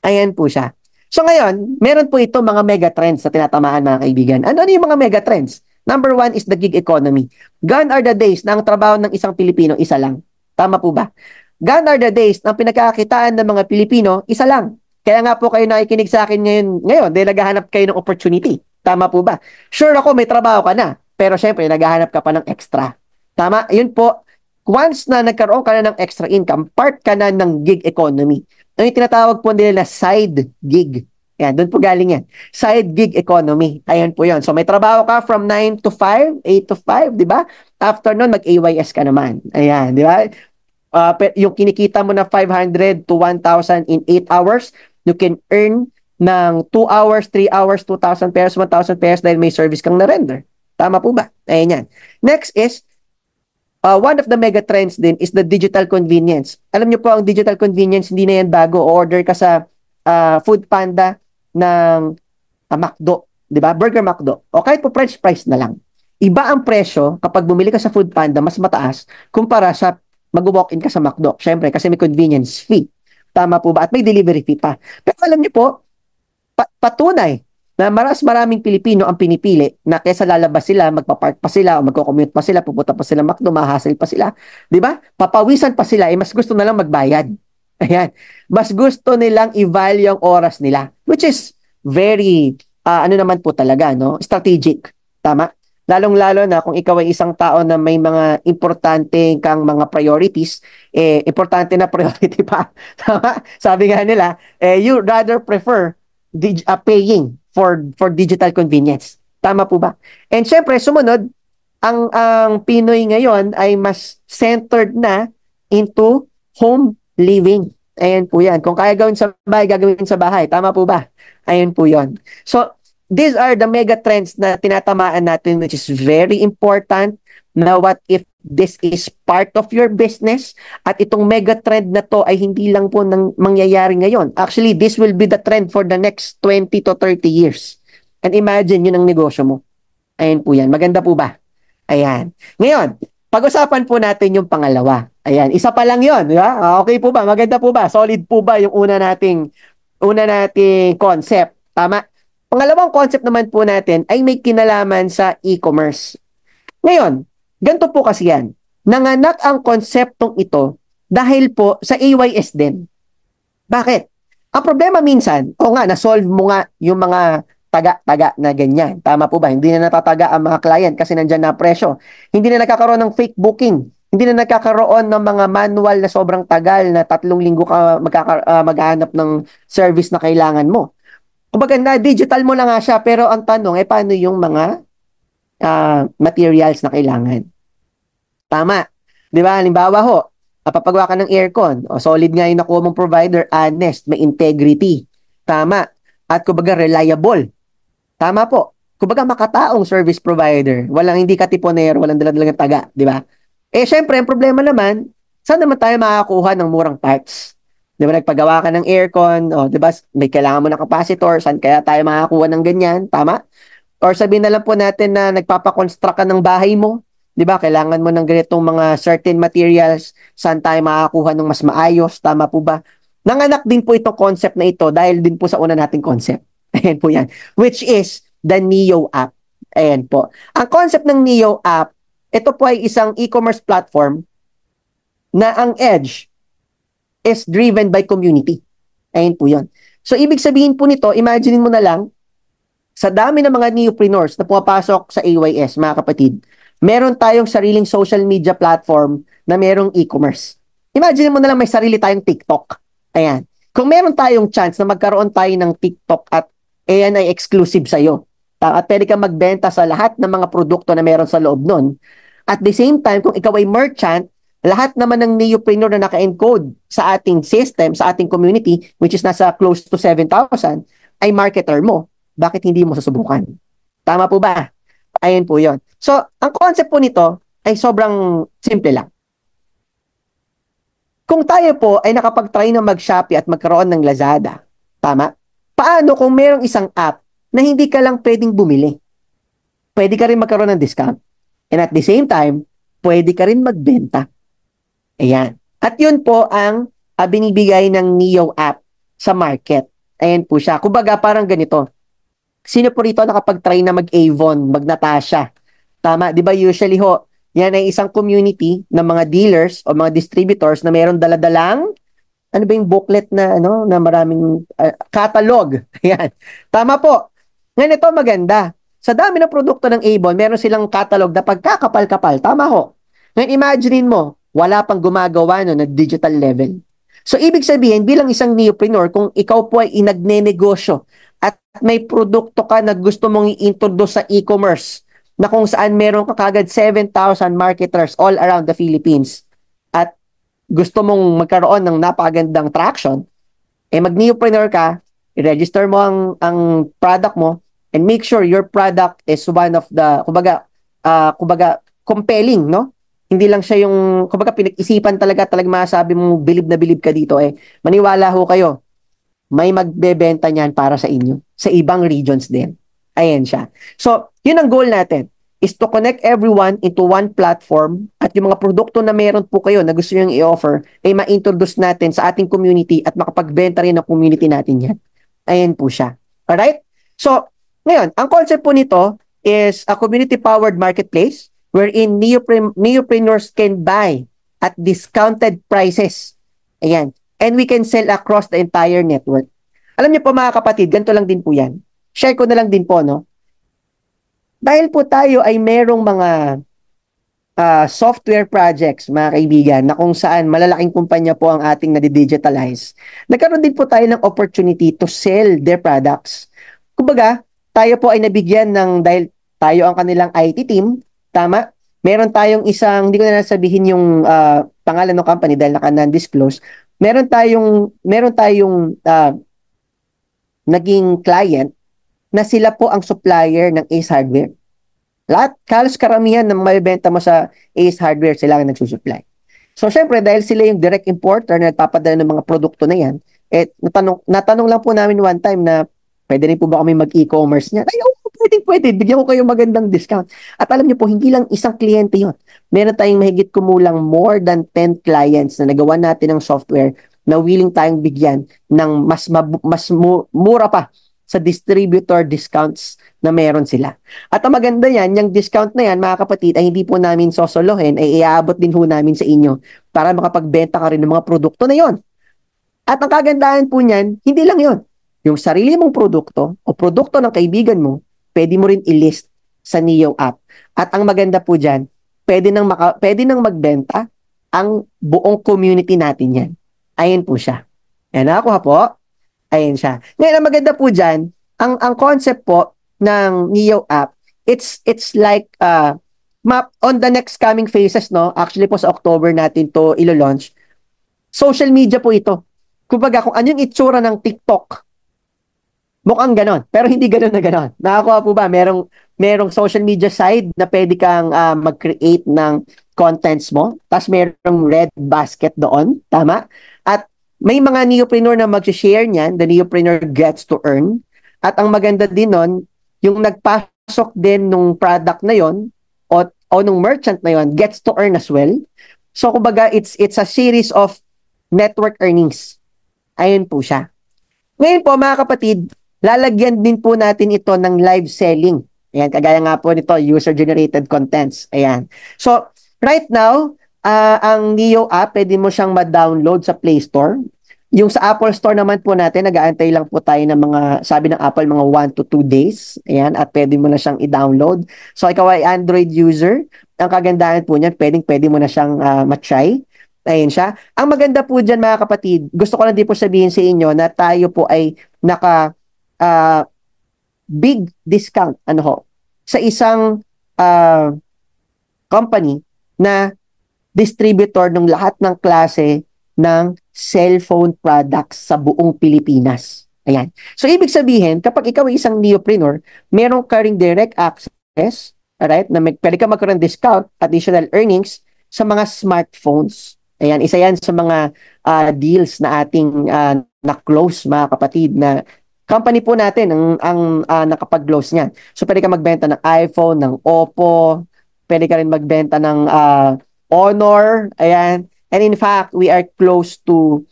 Speaker 1: Ayan po siya. So ngayon, meron po ito mga megatrends na tinatamaan, mga kaibigan. Ano yung mga megatrends? Number 1 is the gig economy. Gone are the days na ang trabaho ng isang Pilipino, isa lang. Tama po ba? Gone are the days na ang pinagkakakitaan ng mga Pilipino, isa lang. Kaya nga po kayo nakikinig sa akin ngayon dahil naghahanap kayo ng opportunity. Tama po ba? Sure ako may trabaho ka na, pero syempre naghahanap ka pa ng extra. Tama? Yun po, once na nagkaroon ka na ng extra income, part ka na ng gig economy. Ano yung tinatawag po nila na side gig. Yan, doon po galing yan. Side gig economy. Ayan po yon. So may trabaho ka from 9 to 5, 8 to 5, di ba? After nun, mag-AYS ka naman. Ayan, di ba? Yung kinikita mo na 500 to 1,000 in 8 hours, you can earn ng 2 hours, 3 hours, 2,000 pesos, 1,000 pesos dahil may service kang na-render. Tama po ba? Ayan yan. Next is, one of the mega trends din is the digital convenience. Alam niyo po, ang digital convenience, hindi na yan bago. Order ka sa Food Panda ng McDo, di ba? Burger McDo. O kahit po French fries na lang. Iba ang presyo kapag bumili ka sa Food Panda, mas mataas kumpara sa mag-walk-in ka sa McDo. Syempre, kasi may convenience fee. Tama po ba? At may delivery fee pa. Pero alam niyo po, patunay na maraming Pilipino ang pinipili na kaysa lalabas sila, magpa-park pa sila o magko-commute pa sila, pupunta pa sila McDo, mahahassle pa sila. Di ba? Papawisan pa sila, mas gusto na lang magbayad. Ayan. Mas gusto nilang i-value ang oras nila, which is very, ano naman po talaga, no? Strategic. Tama? Lalong-lalo na kung ikaw ay isang tao na may mga importante kang mga priorities, importante na priority pa. Tama? Sabi nga nila, you rather prefer paying for digital convenience. Tama po ba? And syempre, sumunod, ang Pinoy ngayon ay mas centered na into home living. Ayan po yan. Kung kaya gawin sa bahay, gagawin sa bahay. Tama po ba? Ayan po yon. So, these are the mega trends na tinatamaan natin, which is very important. Now, what if this is part of your business? At itong mega trend na to ay hindi lang po nang mangyayari ngayon. Actually, this will be the trend for the next 20 to 30 years. And imagine, yun ang negosyo mo. Ayan po yan. Maganda po ba? Ayan. Ngayon, pag-usapan po natin yung pangalawa. Ayan, isa pa lang yun. Di ba? Okay po ba? Maganda po ba? Solid po ba yung una nating concept? Tama? Pangalawang concept naman po natin ay may kinalaman sa e-commerce. Ngayon, ganito po kasi yan. Nanganak ang konseptong ito dahil po sa AYS din. Bakit? Ang problema minsan, na-solve mo nga yung mga taga-taga na ganyan. Tama po ba? Hindi na natataga ang mga client kasi nandyan na presyo. Hindi na nagkakaroon ng fake booking. Hindi na nagkakaroon ng mga manual na sobrang tagal na 3 linggo ka maghahanap ng service na kailangan mo. Kumbaga na digital mo na nga siya, pero ang tanong paano yung mga materials na kailangan? Tama. Di ba? Halimbawa ho, papagawa ka ng aircon. O, solid nga yung nakuha mong provider, honest, may integrity. Tama. At kumbaga reliable. Tama po. Kumbaga makataong service provider. Walang hindi katiponero, walang dala-dalang taga. Di ba? Syempre, ang problema naman, saan naman tayo makakakuha ng murang parts? Di ba, nagpagawa ka ng aircon, di ba, may kailangan mo ng capacitor, saan kaya tayo makakakuha ng ganyan? Tama? Or sabihin na lang po natin na nagpapakonstruct ka ng bahay mo, di ba, kailangan mo ng ganitong mga certain materials, saan tayo makakakuha ng mas maayos? Tama po ba? Nanganak din po itong concept na ito dahil din po sa una nating concept. Ayan po yan. Which is the Neo app. Ayan po. Ang concept ng Neo app, ito po ay isang e-commerce platform na ang edge is driven by community. Ayun po yun. So, ibig sabihin po nito, imagine mo na lang, sa dami ng mga neopreneurs na pumapasok sa AYS, mga kapatid, meron tayong sariling social media platform na merong e-commerce. Imagine mo na lang may sarili tayong TikTok. Ayan. Kung meron tayong chance na magkaroon tayo ng TikTok at ayan ay exclusive sa'yo, at pwede kang magbenta sa lahat ng mga produkto na meron sa loob nun, at the same time, kung ikaw ay merchant, lahat naman ng neopreneur na naka-encode sa ating system, sa ating community, which is nasa close to 7,000, ay marketer mo. Bakit hindi mo susubukan? Tama po ba? Ayun po yon. So, ang concept po nito ay sobrang simple lang. Kung tayo po ay nakapag-try na mag-Shopee at magkaroon ng Lazada, tama? Paano kung merong isang app na hindi ka lang pwedeng bumili? Pwede ka rin magkaroon ng discount. And at the same time, pwede ka rin magbenta. Ayan. At yun po ang binibigay ng Neo app sa market. Ayan po siya. Kumbaga parang ganito. Sino po rito nakapag-try na mag-Avon, mag-Natasha? Tama, di ba usually ho, yan ay isang community ng mga dealers o mga distributors na mayroon daladalang, ano ba yung booklet na, na maraming catalog. Ayan. Tama po. Ngayon ito maganda. Sa dami ng produkto ng Avon, meron silang catalog na pagkakapal-kapal. Tama ho. Ngayon, imaginein mo, wala pang gumagawa na digital level. So, ibig sabihin, bilang isang neopreneur, kung ikaw po ay inagnenegosyo may produkto ka na gusto mong i-introduce sa e-commerce na kung saan meron ka kagad 7,000 marketers all around the Philippines at gusto mong magkaroon ng napakagandang traction, mag-neopreneur ka, i-register mo ang product mo, and make sure your product is one of the, kumbaga, compelling, no? Hindi lang siya yung, kumbaga, pinag-isipan talaga masasabi mo, bilib na bilib ka dito, maniwala ho kayo, may magbebenta niyan para sa inyo, sa ibang regions din. Ayan siya. So, yun ang goal natin, is to connect everyone into one platform at yung mga produkto na meron po kayo na gusto nyo i-offer, ay ma-introduce natin sa ating community at makapagbenta rin ng community natin yan. Ayan po siya. Alright? So, ngayon, ang concept po nito is a community-powered marketplace wherein neopreneurs can buy at discounted prices. Ayan. And we can sell across the entire network. Alam niyo po mga kapatid, ganito lang din po yan. Share ko na lang din po, no? Dahil po tayo ay merong mga software projects, mga kaibigan, na kung saan malalaking kumpanya po ang ating nadidigitalize, nagkaroon din po tayo ng opportunity to sell their products. Kumbaga, tayo po ay nabigyan ng, dahil tayo ang kanilang IT team, tama? Meron tayong isang, hindi ko na sabihin yung pangalan ng company dahil naka-non-disclose, meron tayong naging client na sila po ang supplier ng Ace Hardware. Halos karamihan ng mabibenta mo sa Ace Hardware, sila ang nagsusupply. So, syempre, dahil sila yung direct importer na nagpapadala ng mga produkto na yan, natanong lang po namin one time na pwede rin po ba kami mag-e-commerce niya? Ay, pwede. Bigyan ko kayo magandang discount. At alam niyo po, hindi lang isang kliyente yun. Meron tayong mahigit kumulang more than 10 clients na nagawa natin ng software na willing tayong bigyan ng mura pa sa distributor discounts na meron sila. At ang maganda yan, yung discount na yan, mga kapatid, ay hindi po namin sosolohin, ay iaabot din po namin sa inyo para makapagbenta ka rin ng mga produkto na yon. At ang kagandahan po niyan, hindi lang yon. Yung sarili mong produkto o produkto ng kaibigan mo, pwede mo rin i-list sa Neo app. At ang maganda po dyan, pwede nang magbenta ang buong community natin yan. Ayan po siya. Yan ako po. Ayan siya. Ngayon, ang maganda po dyan, ang concept po ng Neo app, it's like map on the next coming phases, no? Actually po sa October natin to ilo-launch. Social media po ito. Kumbaga, kung ano yung itsura ng TikTok, mukhang ganon, pero hindi ganon na ganon. Nakakuha po ba? Merong social media side na pwede kang mag-create ng contents mo. Tapos merong red basket doon. Tama? At may mga neopreneur na mag-share niyan. The neopreneur gets to earn. At ang maganda din nun, yung nagpasok din nung product na yon o nung merchant na yon gets to earn as well. So, kumbaga, it's a series of network earnings. Ayun po siya. Ngayon po, mga kapatid, lalagyan din po natin ito ng live selling. Ayan, kagaya nga po nito, user-generated contents. Ayan. So, right now, ang Neo app, pwede mo siyang ma-download sa Play Store. Yung sa Apple Store naman po natin, nag-aantay lang po tayo ng mga, sabi ng Apple, mga 1 to 2 days. Ayan, at pwede mo na siyang i-download. So, ikaw ay Android user. Ang kagandahan po niyan, pwede mo na siyang matry. Ayan siya. Ang maganda po dyan, mga kapatid, gusto ko lang din po sabihin sa inyo na tayo po ay big discount sa isang company na distributor ng lahat ng klase ng cellphone products sa buong Pilipinas. Ayan. So, ibig sabihin, kapag ikaw ay isang neopreneur, meron ka ring direct access, alright, na pwede ka magkaroon discount, additional earnings sa mga smartphones. Ayan, isa yan sa mga deals na ating na-close, mga kapatid, na company po natin ang nakapag-close niyan. So, pwede ka magbenta ng iPhone, ng Oppo, pwede ka rin magbenta ng Honor, ayan. And in fact, we are close to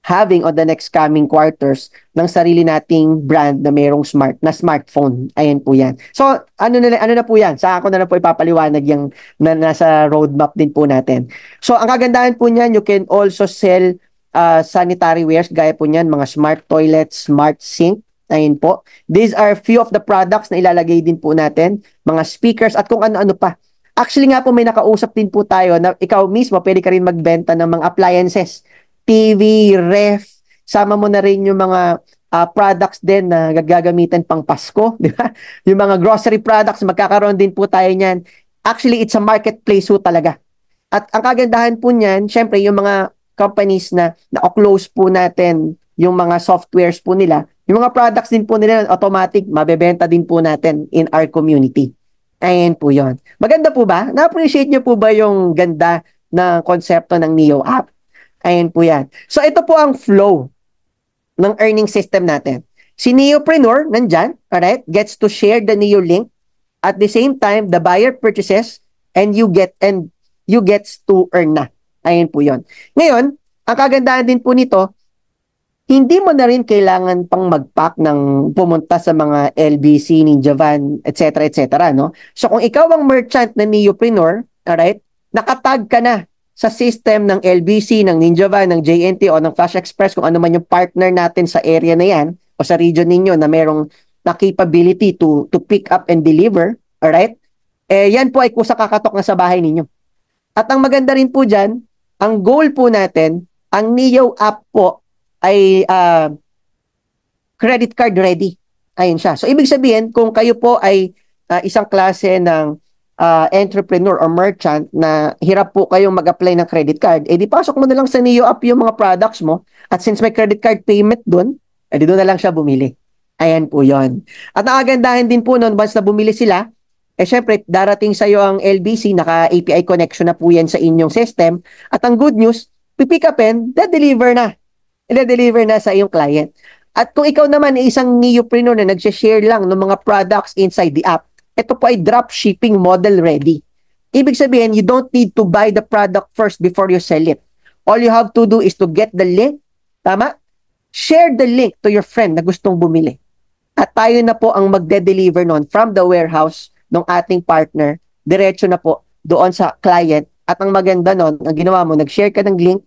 Speaker 1: having on the next coming quarters ng sarili nating brand na mayroong smartphone. Ayan po yan. So, ano na po yan? Sa ako na po ipapaliwanag yung na nasa roadmap din po natin. So, ang kagandahan po niyan, you can also sell sanitary wares, gaya po niyan, mga smart toilets, smart sink. Ayan po. These are few of the products na ilalagay din po natin, mga speakers at kung ano-ano pa. Actually nga po, may nakausap din po tayo na ikaw mismo pwede ka rin magbenta ng mga appliances, TV, ref, sama mo na rin yung mga products din na gagamitin pang Pasko, di ba? Yung mga grocery products, magkakaroon din po tayo niyan. Actually, it's a marketplace po talaga. At ang kagandahan po niyan, syempre yung mga companies na na-close po natin yung mga softwares po nila, yung mga products din po nila automatic, mabebenta din po natin in our community. Ayan po yon. Maganda po ba? Na-appreciate niyo po ba yung ganda ng konsepto ng Neo app? Ayan po yan. So ito po ang flow ng earning system natin. Si Neopreneur, nandyan, alright, gets to share the Neo link. At the same time, the buyer purchases and you gets to earn na. Ayan po yon. Ngayon, ang kagandahan din po nito, hindi mo na rin kailangan pang mag-pack ng pumunta sa mga LBC, Ninja Van, etc. etc. No? So kung ikaw ang merchant na Neopreneur, alright, nakatag ka na sa system ng LBC, ng Ninja Van, ng JNT o ng Flash Express, kung ano man yung partner natin sa area na yan o sa region ninyo na merong na capability to pick up and deliver, alright? Yan po ay kusa kakatok na sa bahay ninyo. At ang maganda rin po dyan, ang goal po natin, ang Neo app po ay credit card ready. Ayun siya. So, ibig sabihin, kung kayo po ay isang klase ng entrepreneur or merchant na hirap po kayong mag-apply ng credit card, di pasok mo na lang sa Neo app yung mga products mo at since may credit card payment dun, doon na lang siya bumili. Ayan po yon. At nakagandahan din po noon, once na bumili sila, syempre, darating sa iyo ang LBC, naka-API connection na po yan sa inyong system. At ang good news, pipick upin, de-deliver na. De-deliver na sa iyong client. At kung ikaw naman ay isang neopreneur na nag-share lang ng mga products inside the app, ito po ay drop shipping model ready. Ibig sabihin, you don't need to buy the product first before you sell it. All you have to do is to get the link, tama? Share the link to your friend na gustong bumili. At tayo na po ang magde-deliver noon from the warehouse ng ating partner, diretso na po doon sa client. At ang maganda noon, ang ginawa mo, nag-share ka ng link,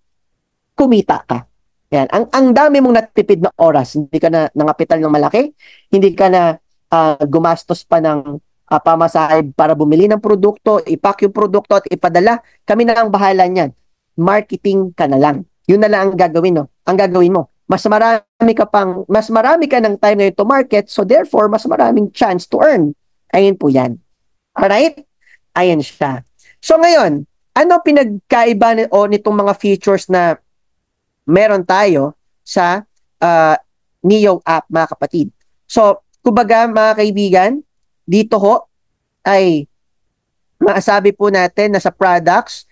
Speaker 1: kumita ka. Yan. Ang dami mong natipid na oras. Hindi ka na nangapital ng malaki, hindi ka na gumastos pa ng pamasahe para bumili ng produkto, ipack yung produkto at ipadala. Kami na lang bahala niyan. Marketing ka na lang. Yun na lang ang gagawin, no? Ang gagawin mo. Mas marami ka ng time ngayon to market, so therefore, mas maraming chance to earn. Ayun po yan. Alright? Ayan siya. So ngayon, ano pinagkaiba nitong mga features na meron tayo sa Neo app, mga kapatid? So, kumbaga mga kaibigan, dito ho ay maasabi po natin na sa products,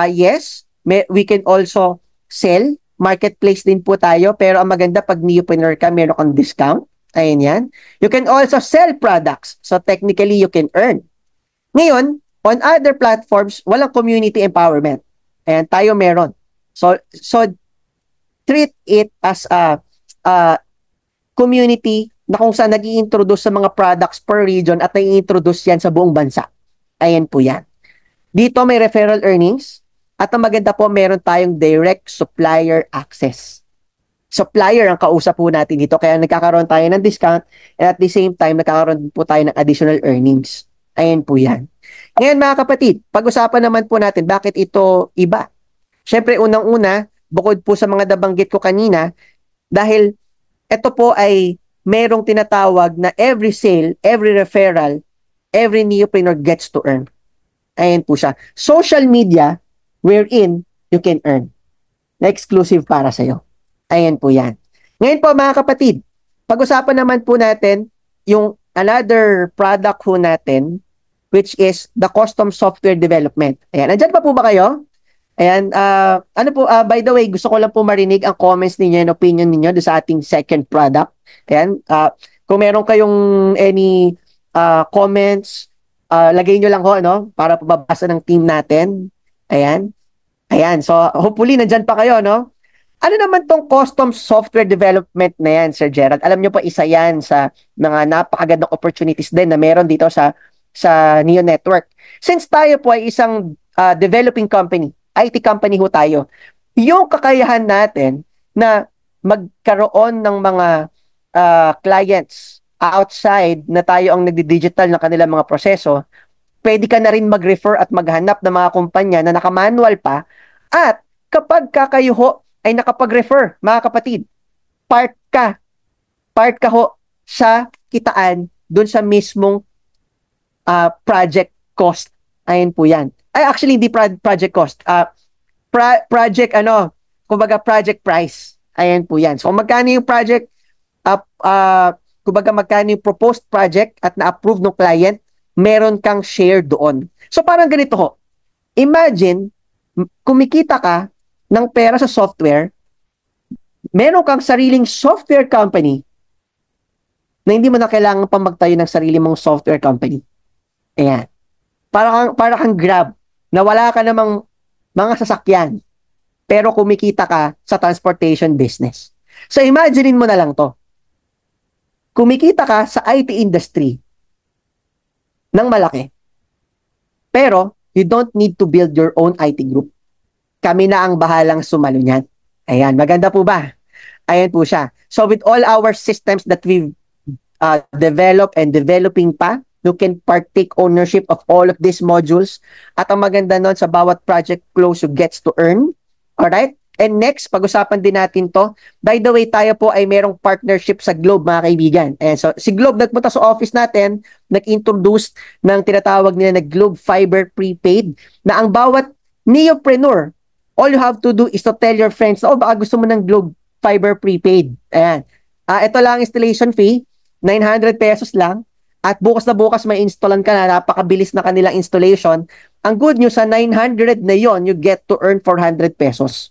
Speaker 1: yes, we can also sell. Marketplace din po tayo, pero ang maganda pag neopreneur ka, meron kang discount. Ayan yan. You can also sell products. So technically, you can earn. Ngayon, on other platforms, walang community empowerment. Ayan, tayo meron. So treat it as a community na kung saan nag-i-introduce sa mga products per region at nag-i-introduce yan sa buong bansa. Ayan po yan. Dito may referral earnings at ang maganda po, meron tayong direct supplier access. Supplier ang kausap po natin dito kaya nagkakaroon tayo ng discount and at the same time nagkakaroon po tayo ng additional earnings. Ayan po yan. Ngayon mga kapatid, pag-usapan naman po natin bakit ito iba. Siyempre unang-una, bukod po sa mga nabanggit ko kanina, dahil ito po ay merong tinatawag na every sale, every referral, every neopreneur gets to earn. Ayan po siya. Social media wherein you can earn. Na exclusive para sa'yo. Ayan po yan. Ngayon po mga kapatid, pag-usapan naman po natin yung another product po natin which is the custom software development. Ayan, andyan pa po ba kayo? Ayan, ano po, by the way, gusto ko lang po marinig ang comments ninyo and opinion ninyo sa ating second product. Ayan, kung meron kayong any comments, lagay nyo lang ho, no? Para pababasa ng team natin. Ayan. Ayan, so hopefully nandyan pa kayo, no? Ano naman tong custom software development na yan, Sir Gerald? Alam nyo po, isa yan sa mga napakagandang opportunities din na meron dito sa Neo Network. Since tayo po ay isang developing company, IT company ho tayo, yung kakayahan natin na magkaroon ng mga clients outside na tayo ang nagdi-digital ng kanilang mga proseso, pwede ka na rin mag-refer at maghanap ng mga kumpanya na naka-manual pa at kapag kayo ho ay nakapag-refer, mga kapatid, part ka part ka ho sa kitaan doon sa mismong project cost. Ayan po yan. Ay, actually, hindi project cost. Project, kumbaga project price. Ayan po yan. So, magkano yung project, kumbaga magkano yung proposed project at na-approve ng client, meron kang share doon. So, parang ganito ho. Imagine, kumikita ka ng pera sa software, meron kang sariling software company na hindi mo na kailangan pang magtayo ng sarili mong software company. Ayan. Para kang Grab, na wala ka namang mga sasakyan, pero kumikita ka sa transportation business. So imaginein mo na lang to. Kumikita ka sa IT industry ng malaki. Pero you don't need to build your own IT group. Kami na ang bahalang sumalo niyan. Ayan, maganda po ba? Ayan po siya. So with all our systems that we've developed and developing pa, you can partake ownership of all of these modules. At ang maganda nun, sa bawat project close, you gets to earn. Alright? And next, pag-usapan din natin to. By the way, tayo po ay merong partnership sa Globe, mga kaibigan. And so, si Globe nagpunta sa office natin, nag-introduce ng tinatawag nila na Globe Fiber Prepaid, na ang bawat neopreneur, all you have to do is to tell your friends, baka gusto mo ng Globe Fiber Prepaid. Ayan. Ito lang installation fee, 900 pesos lang. At bukas na bukas may installan ka na, napakabilis na kanilang installation. Ang good news, sa 900 na yon, you get to earn 400 pesos.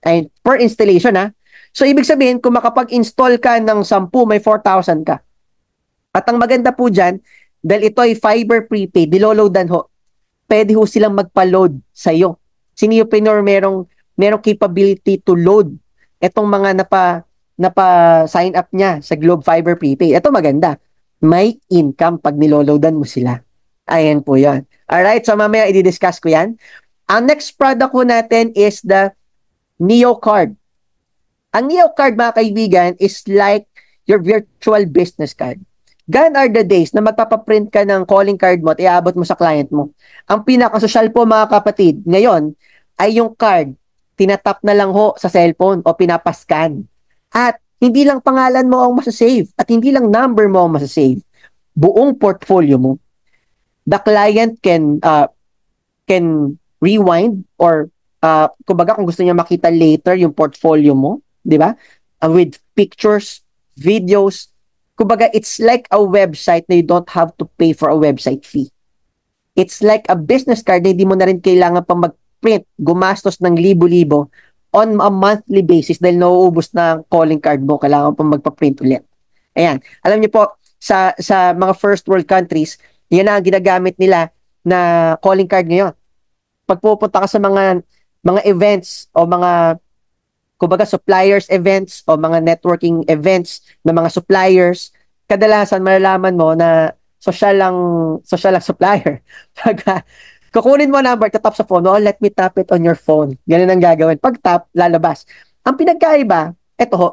Speaker 1: Ay, per installation ha. So ibig sabihin, kung makapag-install ka ng 10, may 4,000 ka. At ang maganda po dyan, dahil ito ay fiber prepaid, niloloadan ho, pwede ho silang magpa-load sa iyo. Si Neopreneur merong capability to load itong mga napa-sign up niya sa Globe Fiber Prepaid. Ito maganda. May income pag niloloadan mo sila. Ayan po yan. Alright, so mamaya i-discuss ko yan. Ang next product ko natin is the NeoCard. Ang NeoCard, mga kaibigan, is like your virtual business card. Gone are the days na magpapaprint ka ng calling card mo at iabot mo sa client mo. Ang pinakasosyal po, mga kapatid, ngayon ay yung card, tinatap na lang ho sa cellphone o pinapascan. At hindi lang pangalan mo ang masasave at hindi lang number mo ang masasave. Buong portfolio mo. The client can rewind or kumbaga kung gusto niya makita later yung portfolio mo, di ba? With pictures, videos. Kumbaga, it's like a website na you don't have to pay for a website fee. It's like a business card na hindi mo na rin kailangan pang mag-print, gumastos ng libo-libo on a monthly basis dahil nauubos na ang calling card mo, kailangan pang magpa-print ulit. Ayan. Alam niyo po, sa mga first world countries, yan ang ginagamit nila na calling card ngayon. Pag pupunta ka sa mga events o mga kumbaga suppliers events o mga networking events ng mga suppliers, kadalasan malalaman mo na social lang supplier. Pag kukunin mo number, tatap sa phone, let me tap it on your phone. Ganun ang gagawin. Pag tap, lalabas. Ang pinagkaiba, eto ho,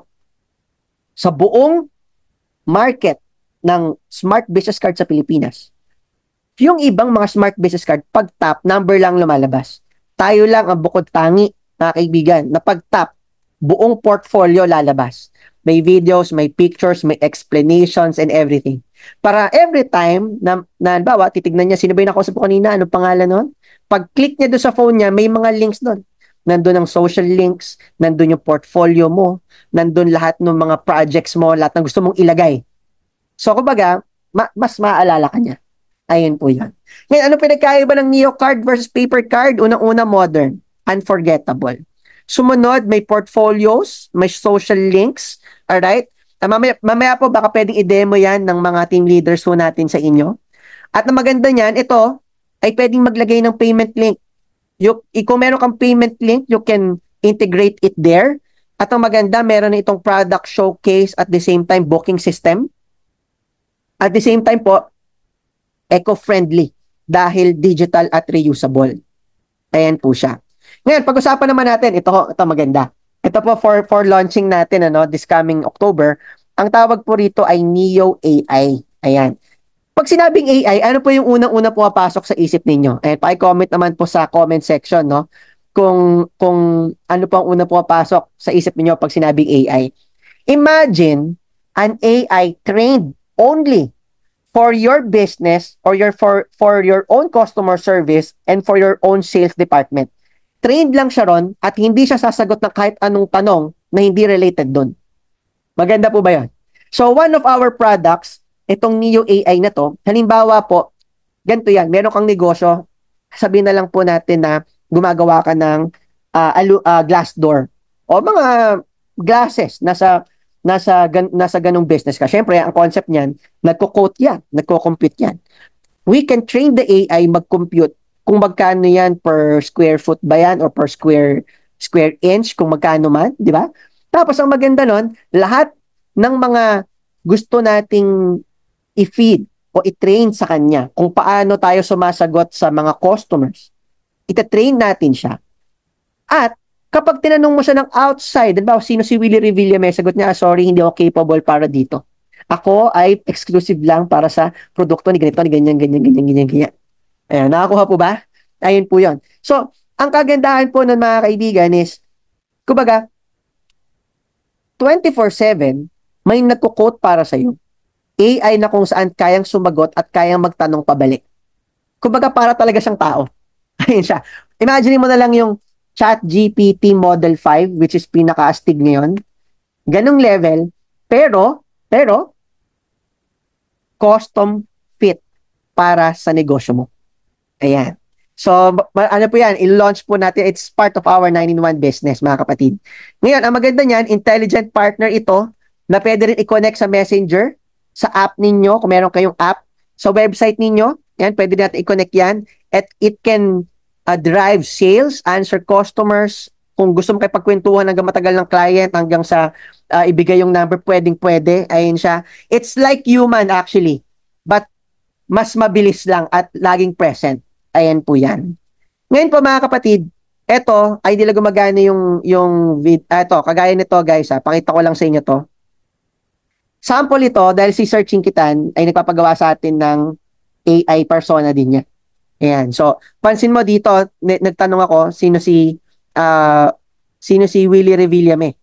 Speaker 1: sa buong market ng smart business card sa Pilipinas, yung ibang mga smart business card, pag tap, number lang lumalabas. Tayo lang ang bukod tangi, mga kaibigan, na pag tap, buong portfolio lalabas. May videos, may pictures, may explanations, and everything. Para every time na bawa, titignan niya, sino ba yung nakausap ko kanina, ano pangalan nun? Pag-click niya doon sa phone niya, may mga links doon. Nandun ang social links, nandun yung portfolio mo, nandun lahat ng mga projects mo, lahat ng gusto mong ilagay. So, kumbaga, mas maaalala ka niya. Ayun po yan. Ngayon, ano pinagkaiba ng Neo card versus paper card? Unang-una, modern. Unforgettable. Sumunod, may portfolios, may social links. Alright? Mamaya po, baka pwedeng i-demo yan ng mga team leaders po natin sa inyo. At ang maganda niyan, ito, ay pwedeng maglagay ng payment link. Kung meron kang payment link, you can integrate it there. At ang maganda, meron na itong product showcase at the same time, booking system. At the same time po, eco-friendly dahil digital at reusable. Ayan po siya. Ngayon, pag-usapan naman natin, ito maganda. Ito po for launching natin this coming October. Ang tawag po rito ay Neo AI. Ayan. Pag sinabing AI, ano po yung unang-una pumapasok sa isip ninyo? Paki-comment naman po sa comment section, no? Kung ano po ang unang pumapasok sa isip niyo pag sinabing AI. Imagine an AI trained only for your business or for your own customer service and for your own sales department. Trained lang siya ron at hindi siya sasagot ng kahit anong tanong na hindi related doon. Maganda po ba yan? So one of our products, itong Neo AI na to, halimbawa po, ganito yan, meron kang negosyo, sabihin na lang po natin na gumagawa ka ng glass door o mga glasses nasa ganung business ka. Syempre, ang concept niyan, nagko-quote yan, nagko-compute yan. We can train the AI mag-compute kung magkano yan per square foot ba yan or per square inch, kung magkano man, di ba? Tapos ang maganda nun, lahat ng mga gusto nating i-feed o i-train sa kanya kung paano tayo sumasagot sa mga customers, ita-train natin siya. At kapag tinanong mo siya ng outside, diba, sino si Willie Revilla, may sagot niya, sorry, hindi ako capable para dito. Ako ay exclusive lang para sa produkto ni ganito, ni ganyan, ganyan, ganyan, ganyan, ganyan. Ayan, nakakuha po ba? Ayun po yun. So, ang kagandahan po ng mga kaibigan is, kumbaga, 24/7, may nagko-quote para sa'yo. AI na kung saan kayang sumagot at kayang magtanong pabalik. Kumbaga, para talaga siyang tao. Ayun siya. Imagine mo na lang yung ChatGPT Model 5, which is pinaka-astig ngayon. Ganong level, pero, custom fit para sa negosyo mo. Ayan. So, ano po yan, i-launch po natin, it's part of our 9-in-1 business, mga kapatid. Ngayon, ang maganda niyan, intelligent partner ito, na pwede rin i-connect sa Messenger, sa app ninyo, kung meron kayong app, sa website ninyo, yan, pwede natin i-connect yan, at it can drive sales, answer customers, kung gusto mo kayo pagkwentuhan hanggang matagal ng client, hanggang sa ibigay yung number, pwede, ayun siya. It's like human actually, but mas mabilis lang at laging present. Ayan po yan. Ngayon po mga kapatid, eto, ay nila gumagana eto, kagaya nito guys, pakita ko lang sa inyo to. Sample ito, dahil si Sir Chinkitan ay nagpapagawa sa atin ng AI persona din niya. Ayan. So, pansin mo dito, nagtanong ako, sino si Willie Revillame.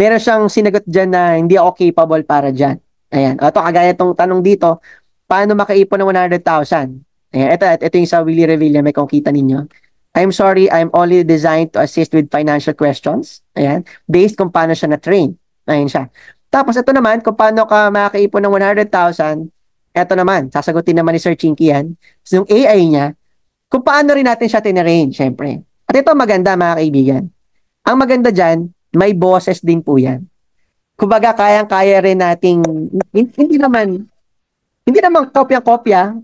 Speaker 1: Meron siyang sinagot dyan na hindi ako capable para dyan. Ayan. Ito, kagaya itong tanong dito, paano makaipon ng 100,000? Ayan. Ito yung sa Willie Revillame, kung kita ninyo. I'm sorry, I'm only designed to assist with financial questions. Ayan. Based kung paano siya na-train. Ayan siya. Tapos ito naman, kung paano ka makaipon ng 100,000, ito naman, sasagutin naman ni Sir Chinky yan. So, yung AI niya, kung paano rin natin siya tinarain, syempre. At ito maganda, mga kaibigan. Ang maganda dyan, may boses din po yan. Kumbaga, kayang-kaya rin nating, hindi naman kopya-kopya,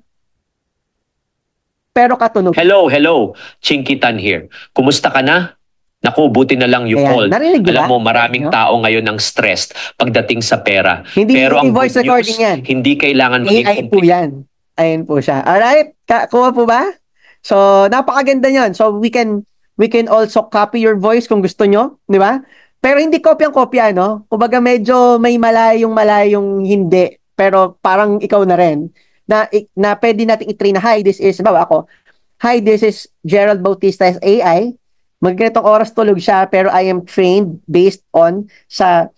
Speaker 1: pero katunog.
Speaker 2: Hello. Chinkitan here. Kumusta ka na? Naku, buti na lang you called. Alam mo, maraming tao ngayon ang stressed pagdating sa pera. Pero ang
Speaker 1: voice recording yan.
Speaker 2: Hindi kailangan
Speaker 1: maging AI po yan. Ayun po siya. Alright? Kuha po ba? So, napakaganda yan. So, we can also copy your voice kung gusto nyo. Di ba? Pero hindi kopyang-kopya, no? Kumbaga medyo may malayong hindi. Pero parang ikaw na rin. Na pwede natin i-train na, hi, this is, bawa ako, hi, this is Gerald Bautista's AI. Magganitong oras tulog siya, pero I am trained based on sa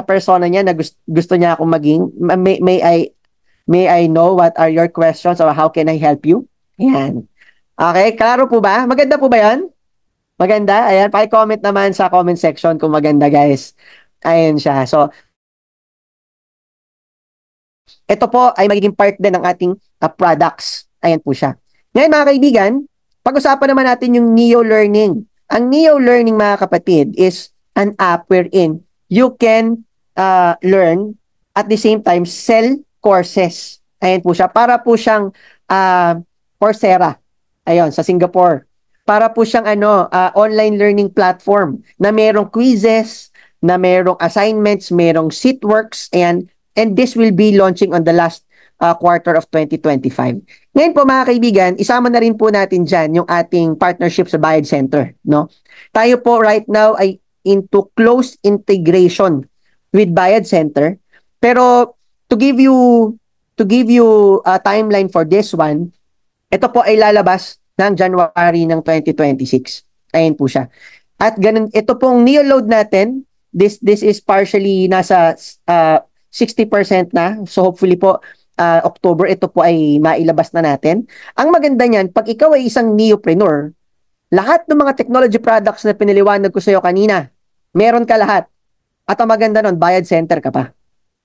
Speaker 1: persona niya na gusto niya akong maging. May I know what are your questions or how can I help you? Ayan. Okay, klaro po ba? Maganda po ba yan? Maganda? Ayan, paki-comment naman sa comment section kung maganda, guys. Ayan siya. So, ito po ay magiging part din ng ating products. Ayan po siya. Ngayon, mga kaibigan, pag-usapan naman natin yung Neo Learning. Ang Neo Learning, mga kapatid, is an app wherein you can learn at the same time sell courses. Ayan po siya. Para po siyang Coursera. Ayun, sa Singapore. Para po siyang online learning platform na merong quizzes, na merong assignments, merong seatworks, and this will be launching on the last quarter of 2025. Ngayon po mga kaibigan, isama na rin po natin dyan yung ating partnership sa Bayad Center. No? Tayo po right now ay into close integration with Bayad Center. Pero to give you a timeline for this one, ito po ay lalabas ng January ng 2026. Ayun po siya. At ganun, ito pong NeoLoad natin, this is partially nasa 60% na. So hopefully po, October, ito po ay mailabas na natin. Ang maganda niyan, pag ikaw ay isang neopreneur, lahat ng mga technology products na piniliwanag ko sa iyo kanina, meron ka lahat. At ang maganda nun, bayad center ka pa.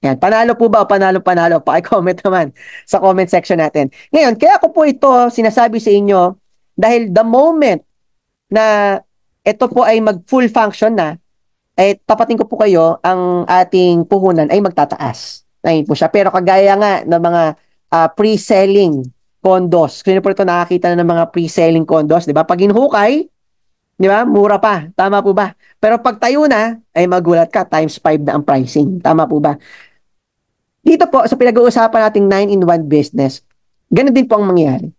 Speaker 1: Yan. Panalo po ba o panalo-panalo? Paki-comment naman sa comment section natin. Ngayon, kaya ko po ito sinasabi sa inyo dahil the moment na ito po ay mag-full function na, ay tapatin ko po kayo, ang ating puhunan ay magtataas. Ayun po siya. Pero kagaya nga ng mga pre-selling condos. Kasi po ito nakakita na ng mga pre-selling condos, di ba? Pag inhukay, di ba? Mura pa. Tama po ba? Pero pag tayo na, ay magulat ka, times 5 na ang pricing. Tama po ba? Dito po, sa pinag-uusapan nating 9-in-1 business, ganun din po ang mangyayari.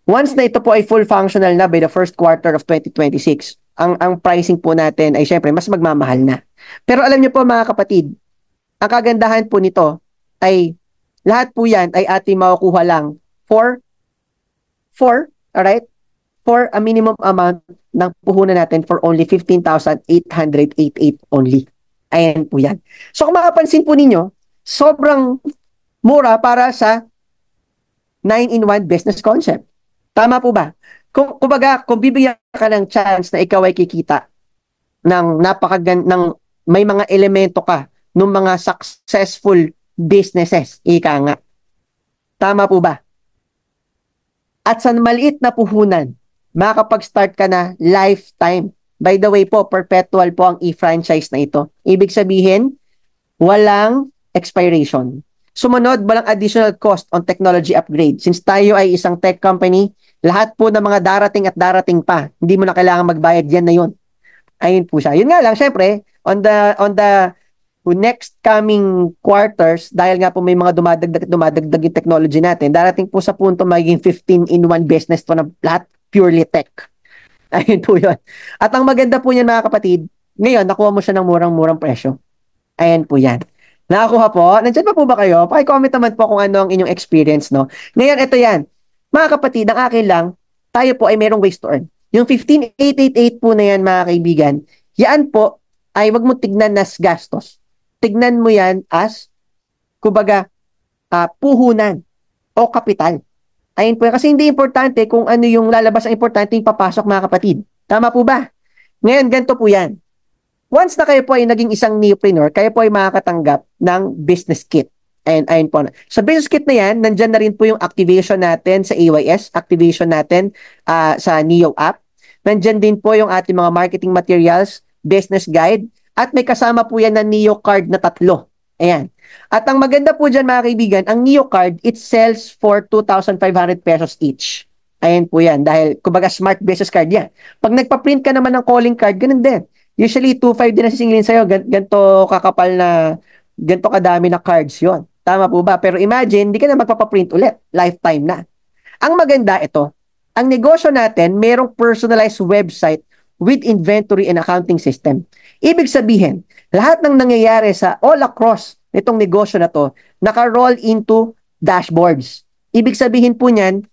Speaker 1: Once na ito po ay full functional na by the first quarter of 2026, ang pricing po natin ay syempre mas magmamahal na. Pero alam niyo po mga kapatid, ang kagandahan po nito ay lahat po yan ay ating makukuha lang for alright? For a minimum amount ng puhunan natin for only 15,888 only. Ayan po yan. So kung makapansin po ninyo, sobrang mura para sa 9-in-1 business concept. Tama po ba? Kung bibigyan ka ng chance na ikaw ay kikita ng ng may mga elemento ka ng mga successful businesses, ika nga. Tama po ba? At sa maliit na puhunan, makakapag-start ka na lifetime. By the way po, perpetual po ang e-franchise na ito. Ibig sabihin, walang expiration. Sumunod, walang additional cost on technology upgrade. Since tayo ay isang tech company, lahat po ng mga darating at darating pa, hindi mo na kailangan magbayad, yan na yun. Ayun po siya. Yun nga lang, syempre, on the next coming quarters, dahil nga po may mga dumadagdag yung technology natin, darating po sa punto magiging 15-in-1 business to na lahat purely tech. Ayun po yun. At ang maganda po yan mga kapatid, ngayon, nakuha mo siya ng murang-murang presyo. Ayun po yan. Nakakuha po? Nandiyan pa po ba kayo? Paki-comment naman po kung ano ang inyong experience, no? Ngayon, ito yan. Mga kapatid, ang akin lang, tayo po ay merong ways to earn. Yung 15,888 po na yan, mga kaibigan, yan po ay wag mo tignan as gastos. Tignan mo yan as, kumbaga, puhunan o kapital. Ayun po yan. Kasi hindi importante kung ano yung lalabas, ang importante yung papasok, mga kapatid. Tama po ba? Ngayon, ganito po yan. Once na kayo po ay naging isang neopreneur, kayo po ay makakatanggap ng business kit. Ayun po. Sa business kit na yan, nandyan na rin po yung activation natin sa AYS, activation natin sa Neo app. Nandyan din po yung ating mga marketing materials, business guide, at may kasama po yan na Neo card na 3. Ayan. At ang maganda po dyan mga kaibigan, ang Neo card, it sells for 2,500 pesos each. Ayan po yan. Dahil, kumbaga, smart business card yan. Pag nagpa-print ka naman ng calling card, ganun din. Usually, 2,500 din na sisingilin sa'yo. Ganto kakapal na, ganto kadami na cards yon. Tama po ba? Pero imagine, hindi ka na magpapaprint ulit. Lifetime na. Ang maganda ito, ang negosyo natin, merong personalized website with inventory and accounting system. Ibig sabihin, lahat ng nangyayari sa all across nitong negosyo na to, naka-roll into dashboards. Ibig sabihin po niyan,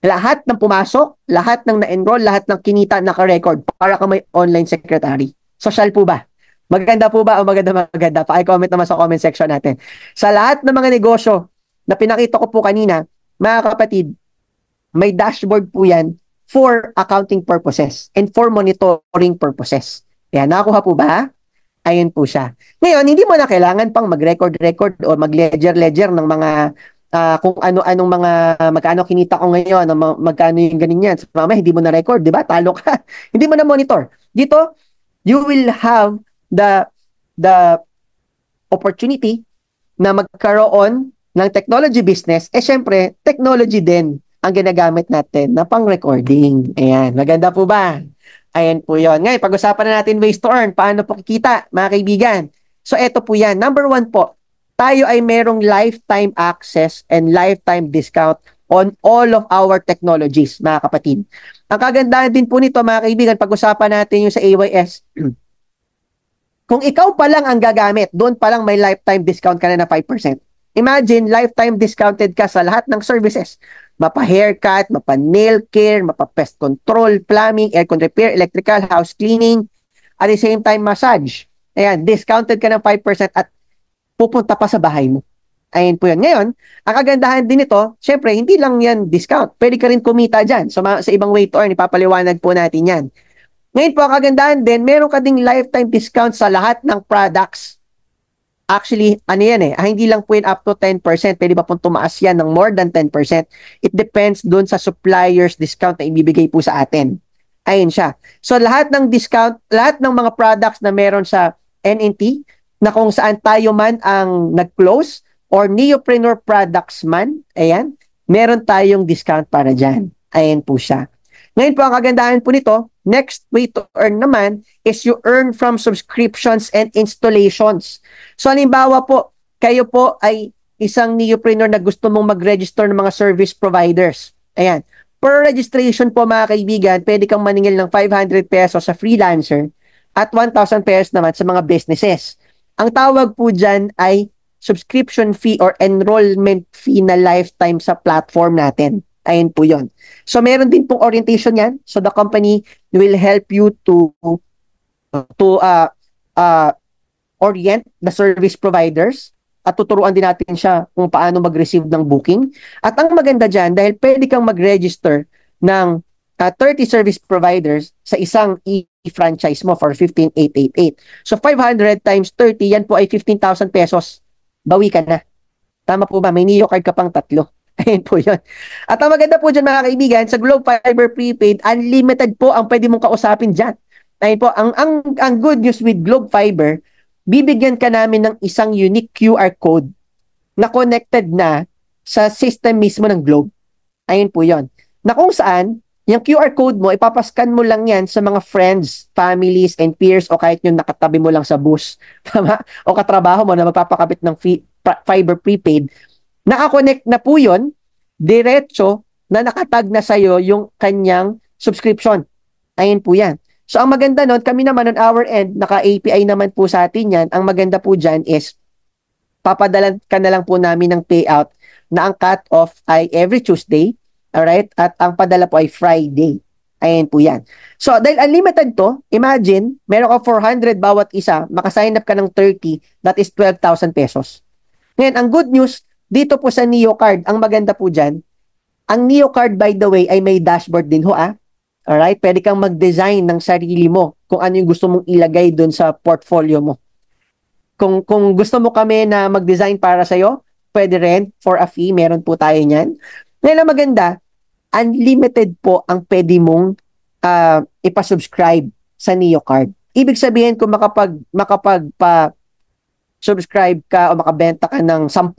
Speaker 1: lahat ng pumasok, lahat ng na-enroll, lahat ng kinita, naka-record para ka may online secretary. Social po ba? Maganda po ba o maganda? Paki-comment naman sa comment section natin. Sa lahat ng mga negosyo na pinakita ko po kanina, mga kapatid, may dashboard po yan for accounting purposes and for monitoring purposes. Yan, nakakuha po ba? Ayun po siya. Ngayon, hindi mo na kailangan pang mag-record o mag-ledger ng mga kung ano-anong mga magkano kinita ko ngayon, magkano yung ganyan. So, mamaya, hindi mo na record, di ba? Talo ka. Hindi mo na monitor. Dito, you will have the opportunity na magkaroon ng technology business. Syempre, technology din ang ginagamit natin na pang-recording. Ayan, maganda po ba? Ayan po yun. Ngayon, pag-usapan na natin ways to earn. Paano po kikita, mga kaibigan? So, eto po yan. Number 1 po, tayo ay merong lifetime access and lifetime discount on all of our technologies, mga kapatid. Ang kagandahan din po nito, mga kaibigan, pag-usapan natin yung sa AYS. Kung ikaw pa lang ang gagamit, doon pa lang may lifetime discount ka na 5%. Imagine, lifetime discounted ka sa lahat ng services. Mapa-haircut, mapa-nail care, mapa-pest control, plumbing, aircon repair, electrical, house cleaning, at the same time, massage. Ayan, discounted ka ng 5% at pupunta pa sa bahay mo. Ayun po yun. Ngayon, ang kagandahan din ito, syempre, hindi lang yan discount. Pwede ka rin kumita dyan. So, sa ibang way to earn, ipapaliwanag po natin yan. Ngayon po, ang kagandahan din, meron ka ding lifetime discount sa lahat ng products. Actually, ano yan hindi lang po yun up to 10%. Pwede ba pong tumaas yan ng more than 10%? It depends dun sa supplier's discount na ibibigay po sa atin. Ayun siya. So, lahat ng discount, lahat ng mga products na meron sa NNT, na kung saan tayo man ang nag-close, or Neopreneur products man, ayan, meron tayong discount para dyan. Ayan po siya. Ngayon po, ang kagandahan po nito, next way to earn naman is you earn from subscriptions and installations. So, halimbawa po, kayo po ay isang Neopreneur na gusto mong mag-register ng mga service providers. Ayan. Per registration po mga kaibigan, pwede kang maningil ng 500 pesos sa freelancer at 1,000 pesos naman sa mga businesses. Ang tawag po dyan ay subscription fee or enrollment fee na lifetime sa platform natin. Ayun po yon. So, meron din pong orientation yan. So, the company will help you to orient the service providers at tuturuan din natin siya kung paano mag-receive ng booking. At ang maganda dyan, dahil pwede kang mag-register ng 30 service providers sa isang e-franchise mo for 15,888. So, 500 times 30, yan po ay 15,000 pesos. Bawi ka na. Tama po ba? May Neo card ka pang 3. Ayun po yun. At ang maganda po dyan mga kaibigan, sa Globe Fiber Prepaid, unlimited po ang pwede mong kausapin dyan. Ayun po, ang good news with Globe Fiber, bibigyan ka namin ng isang unique QR code na connected na sa system mismo ng Globe. Ayun po yun. Na kung saan, yung QR code mo, ipapascan mo lang yan sa mga friends, families, and peers o kahit yung nakatabi mo lang sa bus. Tama? O katrabaho mo na magpapakabit ng fiber prepaid. Nakakonect na po yun, diretso na nakatag na sa'yo yung kanyang subscription. Ayun po yan. So, ang maganda nun, kami naman on our end, naka-API naman po sa atin yan. Ang maganda po dyan is, papadalan ka na lang po namin ng payout na ang cut-off ay every Tuesday. Alright? At ang padala po ay Friday. Ayan po yan. So, dahil unlimited to, imagine, meron ka 400 bawat isa, makasign up ka ng 30, that is 12,000 pesos. Ngayon, ang good news, dito po sa NeoCard, ang maganda po dyan, ang NeoCard, by the way, ay may dashboard din ho, Alright? Pwede kang mag-design ng sarili mo kung ano yung gusto mong ilagay dun sa portfolio mo. Kung gusto mo kami na mag-design para sa'yo, pwede rin, for a fee, meron po tayo niyan. Ngayon, ang maganda, unlimited po ang pwede mong ipasubscribe sa NeoCard. Ibig sabihin kung makapag-subscribe ka o makabenta ka ng 10,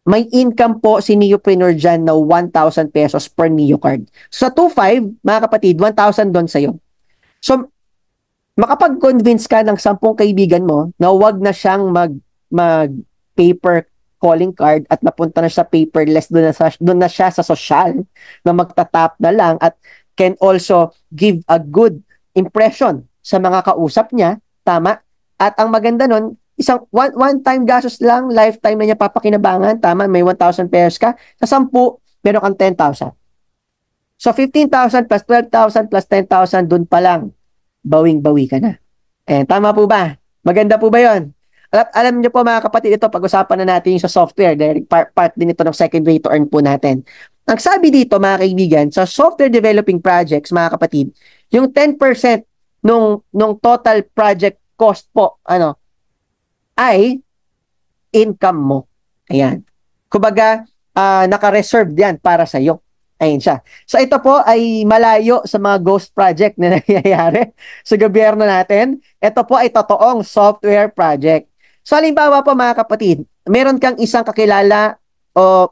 Speaker 1: may income po si Neopreneur dyan na 1,000 pesos per NeoCard. So, sa 2,500, mga kapatid, 1,000 doon sa'yo. So, makapag-convince ka ng 10 kaibigan mo na wag na siyang mag-paper calling card at napunta na siya paperless, doon na siya sa social na magtatap na lang at can also give a good impression sa mga kausap niya, tama? At ang maganda nun, isang one-time gastos lang, lifetime na niya papakinabangan, tama? May 1,000 pesos ka, sa 10, meron kang 10,000. So 15,000 plus 12,000 plus 10,000, dun pa lang, bawing-bawi ka na. Tama po ba? Maganda po ba yon? Alam niyo po mga kapatid, ito pag-usapan na natin yung sa software. Dahil part din ito ng second way to earn po natin. Ang sabi dito mga kaibigan, sa software developing projects mga kapatid, yung 10% nung total project cost po, ay income mo. Ayan. Kumbaga, naka-reserve yan para sa iyo. Ayun siya. So ito po ay malayo sa mga ghost project na nangyayari sa gobyerno natin. Ito po ay totoong software project. So halimbawa po mga kapatid, meron kang isang kakilala o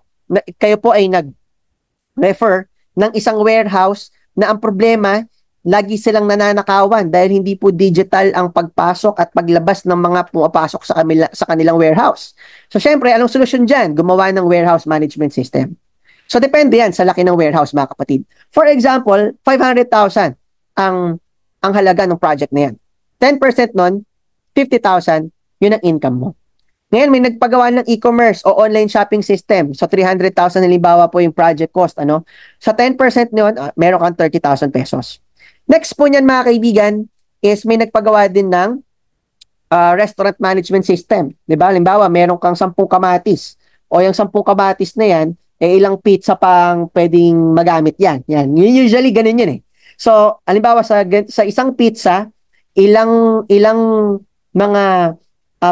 Speaker 1: kayo po ay nag-refer ng isang warehouse na ang problema, lagi silang nananakawan dahil hindi po digital ang pagpasok at paglabas ng mga pumapasok sa kanilang warehouse. So syempre, anong solusyon dyan? Gumawa ng warehouse management system. So depende yan sa laki ng warehouse mga kapatid. For example, 500,000 ang halaga ng project na yan. 10% nun, 50,000, yun ang income mo. Ngayon, may nagpagawa ng e-commerce o online shopping system. So, 300,000 halimbawa po yung project cost. Sa 10% nun, meron kang 30,000 pesos. Next po niyan mga kaibigan, is may nagpagawa din ng restaurant management system. Di ba? Halimbawa, meron kang 10 kamatis. O yung 10 kamatis na yan, ilang pizza pang pwedeng magamit yan. Yan. Usually, ganun yun eh. So, halimbawa, sa isang pizza, ilang mga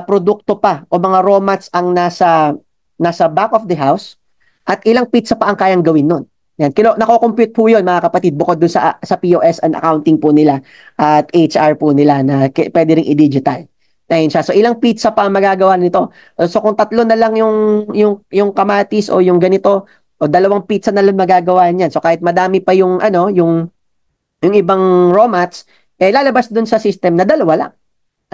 Speaker 1: produkto pa o mga raw mats ang nasa back of the house at ilang pizza pa ang kayang gawin nun. Yan, nako-compute po yun mga kapatid bukod dun sa POS and accounting po nila at HR po nila na pwede rin i-digital. Ayun siya. So ilang pizza pa ang magagawa nito. So kung 3 na lang yung kamatis o yung ganito o 2 pizza na lang magagawa niyan. So kahit madami pa yung yung ibang raw mats, lalabas dun sa system na 2 lang.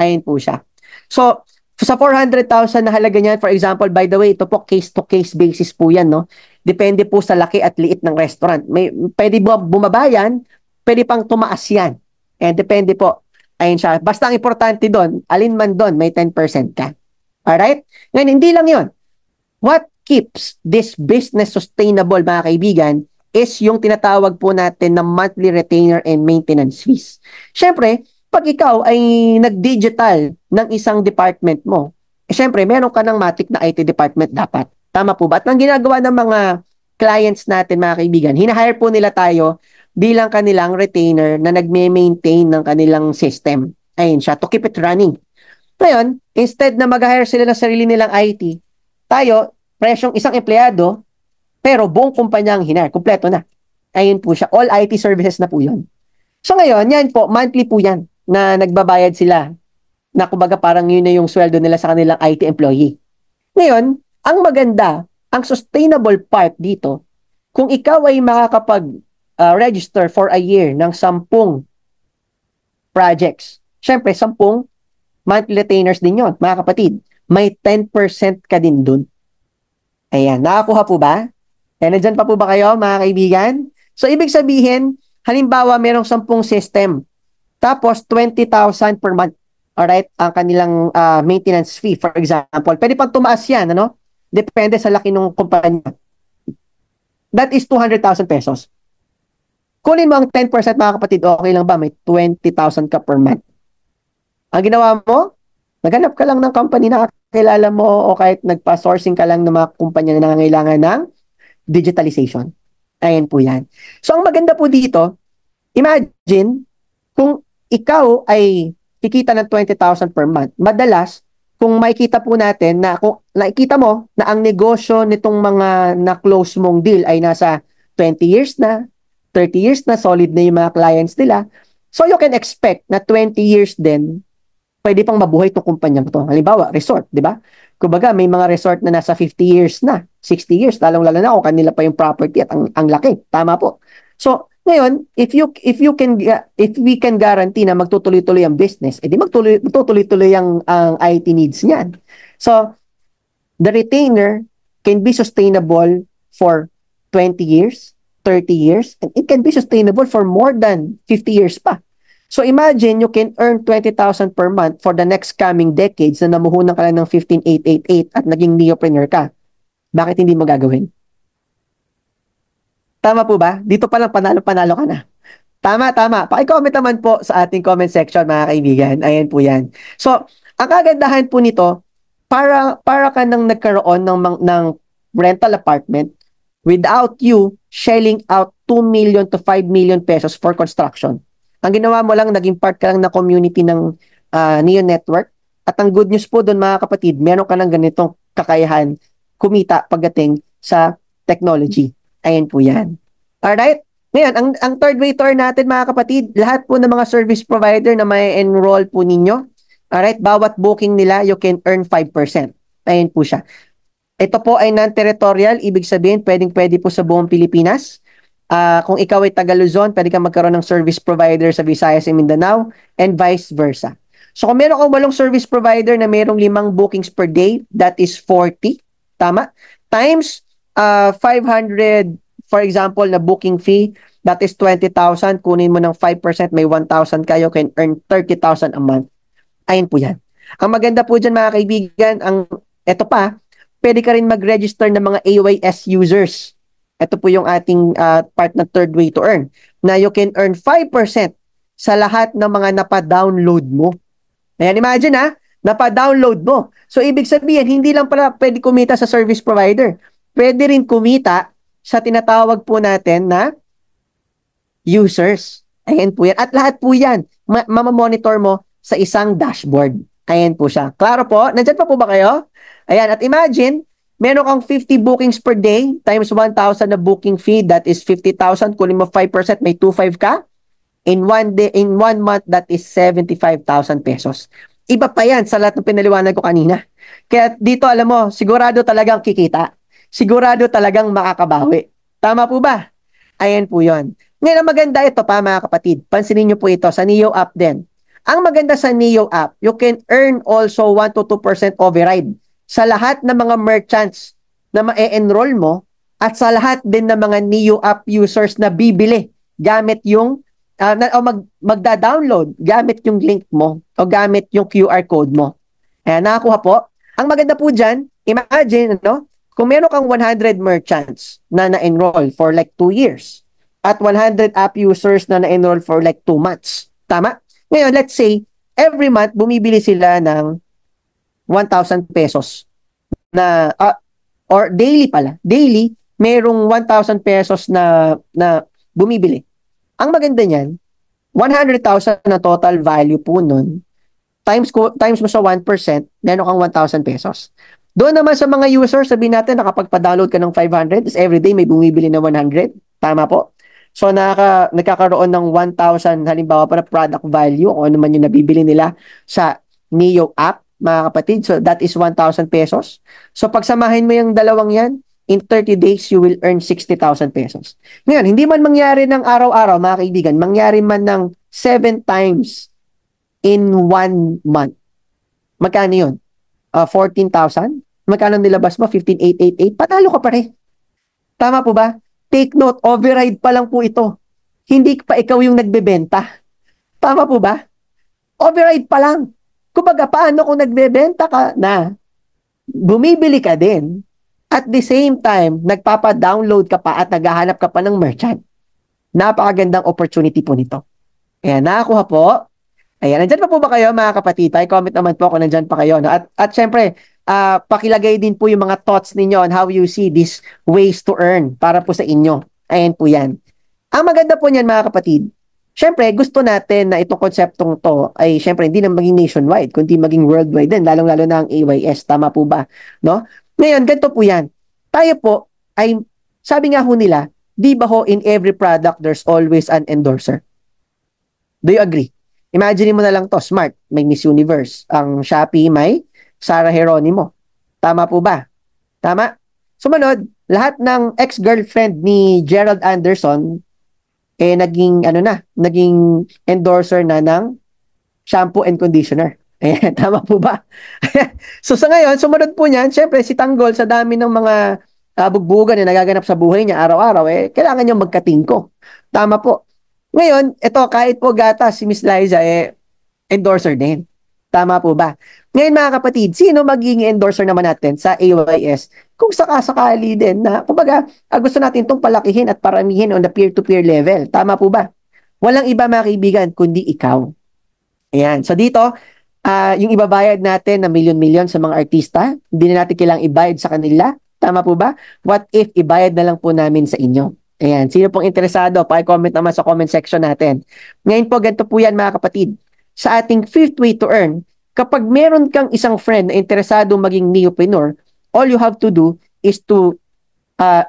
Speaker 1: Ayun po siya. So sa 400,000 na halaga niyan, for example, by the way, ito po case-to-case basis po yan, no? Depende po sa laki at liit ng restaurant. Pwede bumaba yan, pwede pang tumaas yan. And depende po. Ayun siya. Basta ang importante doon, alin man doon, may 10% ka. Alright? Ngayon, hindi lang yon. What keeps this business sustainable, mga kaibigan, is yung tinatawag po natin na monthly retainer and maintenance fees. Siyempre, pag ikaw ay nag-digital ng isang department mo, syempre, meron ka ng matik na IT department dapat. Tama po ba? At ang ginagawa ng mga clients natin, mga kaibigan, hinahire po nila tayo bilang kanilang retainer na nagme-maintain ng kanilang system. Ayun siya, to keep it running. Ngayon, instead na mag-hire sila ng sarili nilang IT, tayo, presyong isang empleyado, pero buong kumpanya ang hinire. Kompleto na. Ayun po siya. All IT services na po yun. So ngayon, yan po, monthly po yan na nagbabayad sila na kumbaga parang yun na yung sweldo nila sa kanilang IT employee. Ngayon, ang maganda, ang sustainable part dito, kung ikaw ay makakapag-register for a year ng 10 projects, syempre 10 monthly retainers din yun, mga kapatid. May 10% ka din dun. Ayan, nakakuha po ba? Nandyan pa po ba kayo, mga kaibigan? So, ibig sabihin, halimbawa, merong 10 system. Tapos, 20,000 per month. Alright? Ang kanilang maintenance fee, for example. Pwede pang tumaas yan, ano? Depende sa laki ng kumpanya. That is 200,000 pesos. Kunin mo ang 10%, mga kapatid, okay lang ba? May 20,000 ka per month. Ang ginawa mo, naghanap ka lang ng company na kakilala mo o kahit nagpa-sourcing ka lang ng mga kumpanya na nangangailangan ng digitalization. Ayan po yan. So, ang maganda po dito, imagine, kung ikaw ay kikita ng 20,000 per month, madalas, kung makikita po natin na kung nakikita mo na ang negosyo nitong mga na-close mong deal ay nasa 20 years na, 30 years na, solid na yung mga clients nila. So, you can expect na 20 years din, pwede pang mabuhay itong kumpanyang to. Halimbawa, resort, di ba? Kumbaga, may mga resort na nasa 50 years na, 60 years, lalong-lalo na kung kanila pa yung property at ang laki. Tama po. So, ngayon, if we can guarantee na magtutuloy-tuloy ang business, edi magtutuloy-tuloy ang IT needs niyan. So, the retainer can be sustainable for 20 years, 30 years, and it can be sustainable for more than 50 years pa. So imagine you can earn 20,000 per month for the next coming decades na namuhunan ka lang ng 15,888 at naging neopreneur ka. Bakit hindi mo gagawin? Tama po ba? Dito pa lang panalo-panalo ka na. Tama. Paki-comment naman po sa ating comment section, mga kaibigan. Ayan po yan. So, ang kagandahan po nito, para ka nang nagkaroon ng rental apartment without you shelling out 2 million to 5 million pesos for construction. Ang ginawa mo lang, naging part ka lang na community ng Neo Network. At ang good news po doon, mga kapatid, meron ka ng ganitong kakayahan kumita pagdating sa technology. Ayan po yan. Alright? Ngayon, ang third way tour natin, mga kapatid, lahat po ng mga service provider na may enroll po ninyo, alright, bawat booking nila, you can earn 5%. Ayan po siya. Ito po ay non-territorial, ibig sabihin, pwedeng-pwede po sa buong Pilipinas. Kung ikaw ay taga Luzon, pwede kang magkaroon ng service provider sa Visayas and Mindanao, and vice versa. So kung meron kang 8 service provider na merong 5 bookings per day, that is 40. Tama? Times 500, for example, na booking fee, that is 20,000. Kunin mo ng 5%, may 1,000 kayo, can earn 30,000 a month. Ayun po yan. Ang maganda po dyan, mga kaibigan, eto pa, pwede ka rin mag-register ng mga AYS users. Ito po yung ating part na third way to earn, na you can earn 5% sa lahat ng mga napa-download mo. Ayan, imagine Napa-download mo. So, ibig sabihin, hindi lang pala pwede kumita sa service provider. Pwede rin kumita sa tinatawag po natin na users. Ayan po yan. At lahat po yan, mamamonitor mo sa isang dashboard. Ayan po siya. Klaro po? Nandyan pa po ba kayo? Ayan. At imagine, meron kang 50 bookings per day times 1,000 na booking fee. That is 50,000. Kunin mo 5%, may 2,500 ka. In one day, in 1 month, that is 75,000 pesos. Iba pa yan sa lahat ng pinaliwanag ko kanina. Kaya dito, alam mo, sigurado talagang kikita. Sigurado talagang makakabawi. Tama po ba? Ayan po yon. Ngayon, ang maganda ito pa mga kapatid. Pansinin nyo po ito sa Neo app din. Ang maganda sa Neo app, you can earn also 1 to 2% override sa lahat ng mga merchants na ma-enroll mo at sa lahat din ng mga Neo app users na bibili gamit yung magda-download gamit yung link mo o gamit yung QR code mo. Ayan, nakakuha po. Ang maganda po dyan, imagine, kung meron kang 100 merchants na na-enroll for like 2 years at 100 app users na na-enroll for like 2 months. Tama? Ngayon, let's say, every month, bumibili sila ng 1,000 pesos na, or daily pala. Daily, merong 1,000 pesos na bumibili. Ang maganda niyan, 100,000 na total value po nun, times mo sa 1%, meron kang 1,000 pesos. Doon naman sa mga users, sabihin natin, nakapagpa-download ka ng 500, everyday may bumibili na 100. Tama po? So, nagkakaroon ng 1,000, halimbawa para product value, o ano man yung nabibili nila sa Neo app, mga kapatid. So, that is 1,000 pesos. So, pagsamahin mo yung dalawang yan, in 30 days, you will earn 60,000 pesos. Ngayon, hindi man mangyari ng araw-araw, mga kaibigan, mangyari man ng 7 times in 1 month. Magkano yun? 14,000? Magkano nilabas mo? 15,888? Patalo ka pa rin. Tama po ba? Take note, override pa lang po ito. Hindi pa ikaw yung nagbebenta. Tama po ba? Override pa lang. Kumbaga, paano kung nagbebenta ka na bumibili ka din, at the same time, nagpapa-download ka pa at naghahanap ka pa ng merchant. Napakagandang opportunity po nito. Ayan, nakakuha po. Ayan, nandyan pa po ba kayo mga kapatid? Pa-comment naman po kung nandyan pa kayo. No? At syempre, pakilagay din po yung mga thoughts ninyo on how you see these ways to earn para po sa inyo. Ayan po yan. Ang maganda po niyan mga kapatid, syempre, gusto natin na itong konseptong to ay syempre hindi na maging nationwide, kundi maging worldwide din, lalong-lalo na ang AYS. Tama po ba? No? Ngayon, ganito po yan. Tayo po ay, sabi nga ho nila, di ba ho in every product there's always an endorser? Do you agree? Imagine mo na lang to, Smart, may Miss Universe. Ang Shopee may Sarah Geronimo. Tama po ba? Tama? Sumunod, lahat ng ex-girlfriend ni Gerald Anderson naging endorser na ng shampoo and conditioner. Tama po ba? So sa ngayon, sumunod po niyan, syempre si Tanggol sa dami ng mga bugbugan na nagaganap sa buhay niya araw-araw, kailangan niya magkatingko. Tama po. Ngayon, ito kahit po gata si Miss Liza, endorser din. Tama po ba? Ngayon mga kapatid, sino magiging endorser naman natin sa AYS? Kung sakasakali din na, kumbaga, gusto natin itong palakihin at paramihin on the peer-to-peer level. Tama po ba? Walang iba mga kaibigan, kundi ikaw. Ayan. So dito, yung ibabayad natin na milyon-milyon sa mga artista, hindi na natin kailangang ibayad sa kanila. Tama po ba? What if ibayad na lang po namin sa inyo? Ayan. Sino pong interesado? Pa-comment naman sa comment section natin. Ngayon po, ganito po yan mga kapatid. Sa ating fifth way to earn, kapag meron kang isang friend na interesado maging neopreneur, all you have to do is to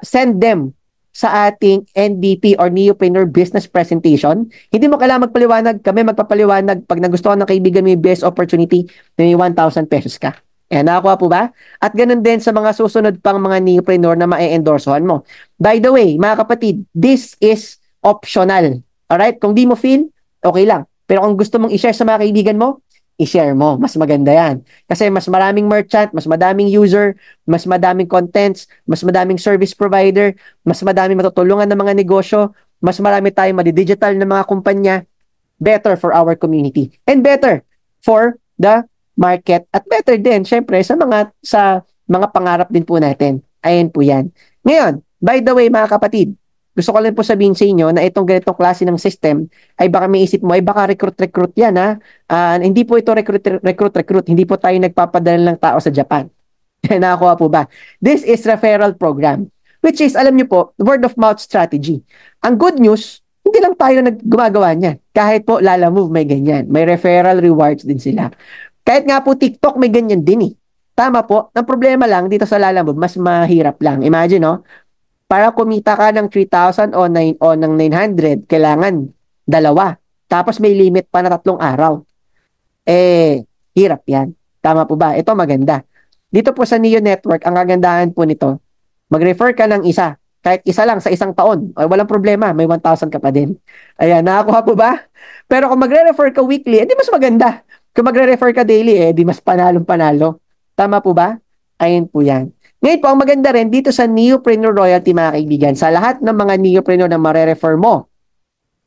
Speaker 1: send them sa ating NBP or Neopreneur Business Presentation. Hindi mo kailangan magpaliwanag. Kami magpapaliwanag. Pag nagustuhan ng kaibigan mo yung best opportunity, may 1,000 pesos ka. Ayan, nakakuha po ba? At ganun din sa mga susunod pang mga neopreneur na ma-endorsohan mo. By the way, mga kapatid, this is optional. Alright? Kung di mo feel, okay lang. Pero kung gusto mong i-share sa mga kaibigan mo, i-share mo. Mas maganda yan. Kasi mas maraming merchant, mas madaming user, mas madaming contents, mas madaming service provider, mas madaming matutulungan ng mga negosyo, mas marami tayong madi-digital na mga kumpanya. Better for our community. And better for the market. At better din, syempre, sa mga pangarap din po natin. Ayan po yan. Ngayon, by the way, mga kapatid, gusto ko lang po sabihin sa inyo na itong ganitong klase ng system ay baka may isip mo, ay baka recruit yan ha. Hindi po ito recruit. Hindi po tayo nagpapadala ng tao sa Japan. Nakakuha po ba? This is referral program. Which is, alam niyo po, word of mouth strategy. Ang good news, hindi lang tayo gumagawa niyan. Kahit po Lalamove may ganyan. May referral rewards din sila. Kahit nga po TikTok may ganyan din eh. Tama po. Ang problema lang dito sa Lalamove, mas mahirap lang. Imagine, no? Para kumita ka ng 3,000 o ng 900, kailangan dalawa. Tapos may limit pa na 3 araw. Hirap yan. Tama po ba? Ito maganda. Dito po sa Neo Network, ang kagandahan po nito, mag-refer ka ng isa. Kahit isa lang sa isang taon, walang problema, may 1,000 ka pa din. Ayan, nakakuha po ba? Pero kung magre-refer ka weekly, edi mas maganda. Kung magre-refer ka daily, edi mas panalong-panalo. Tama po ba? Ayun po yan. Ngayon po, ang maganda rin dito sa Neopreneur Royalty, mga kaibigan, sa lahat ng mga Neopreneur na mare-refer mo,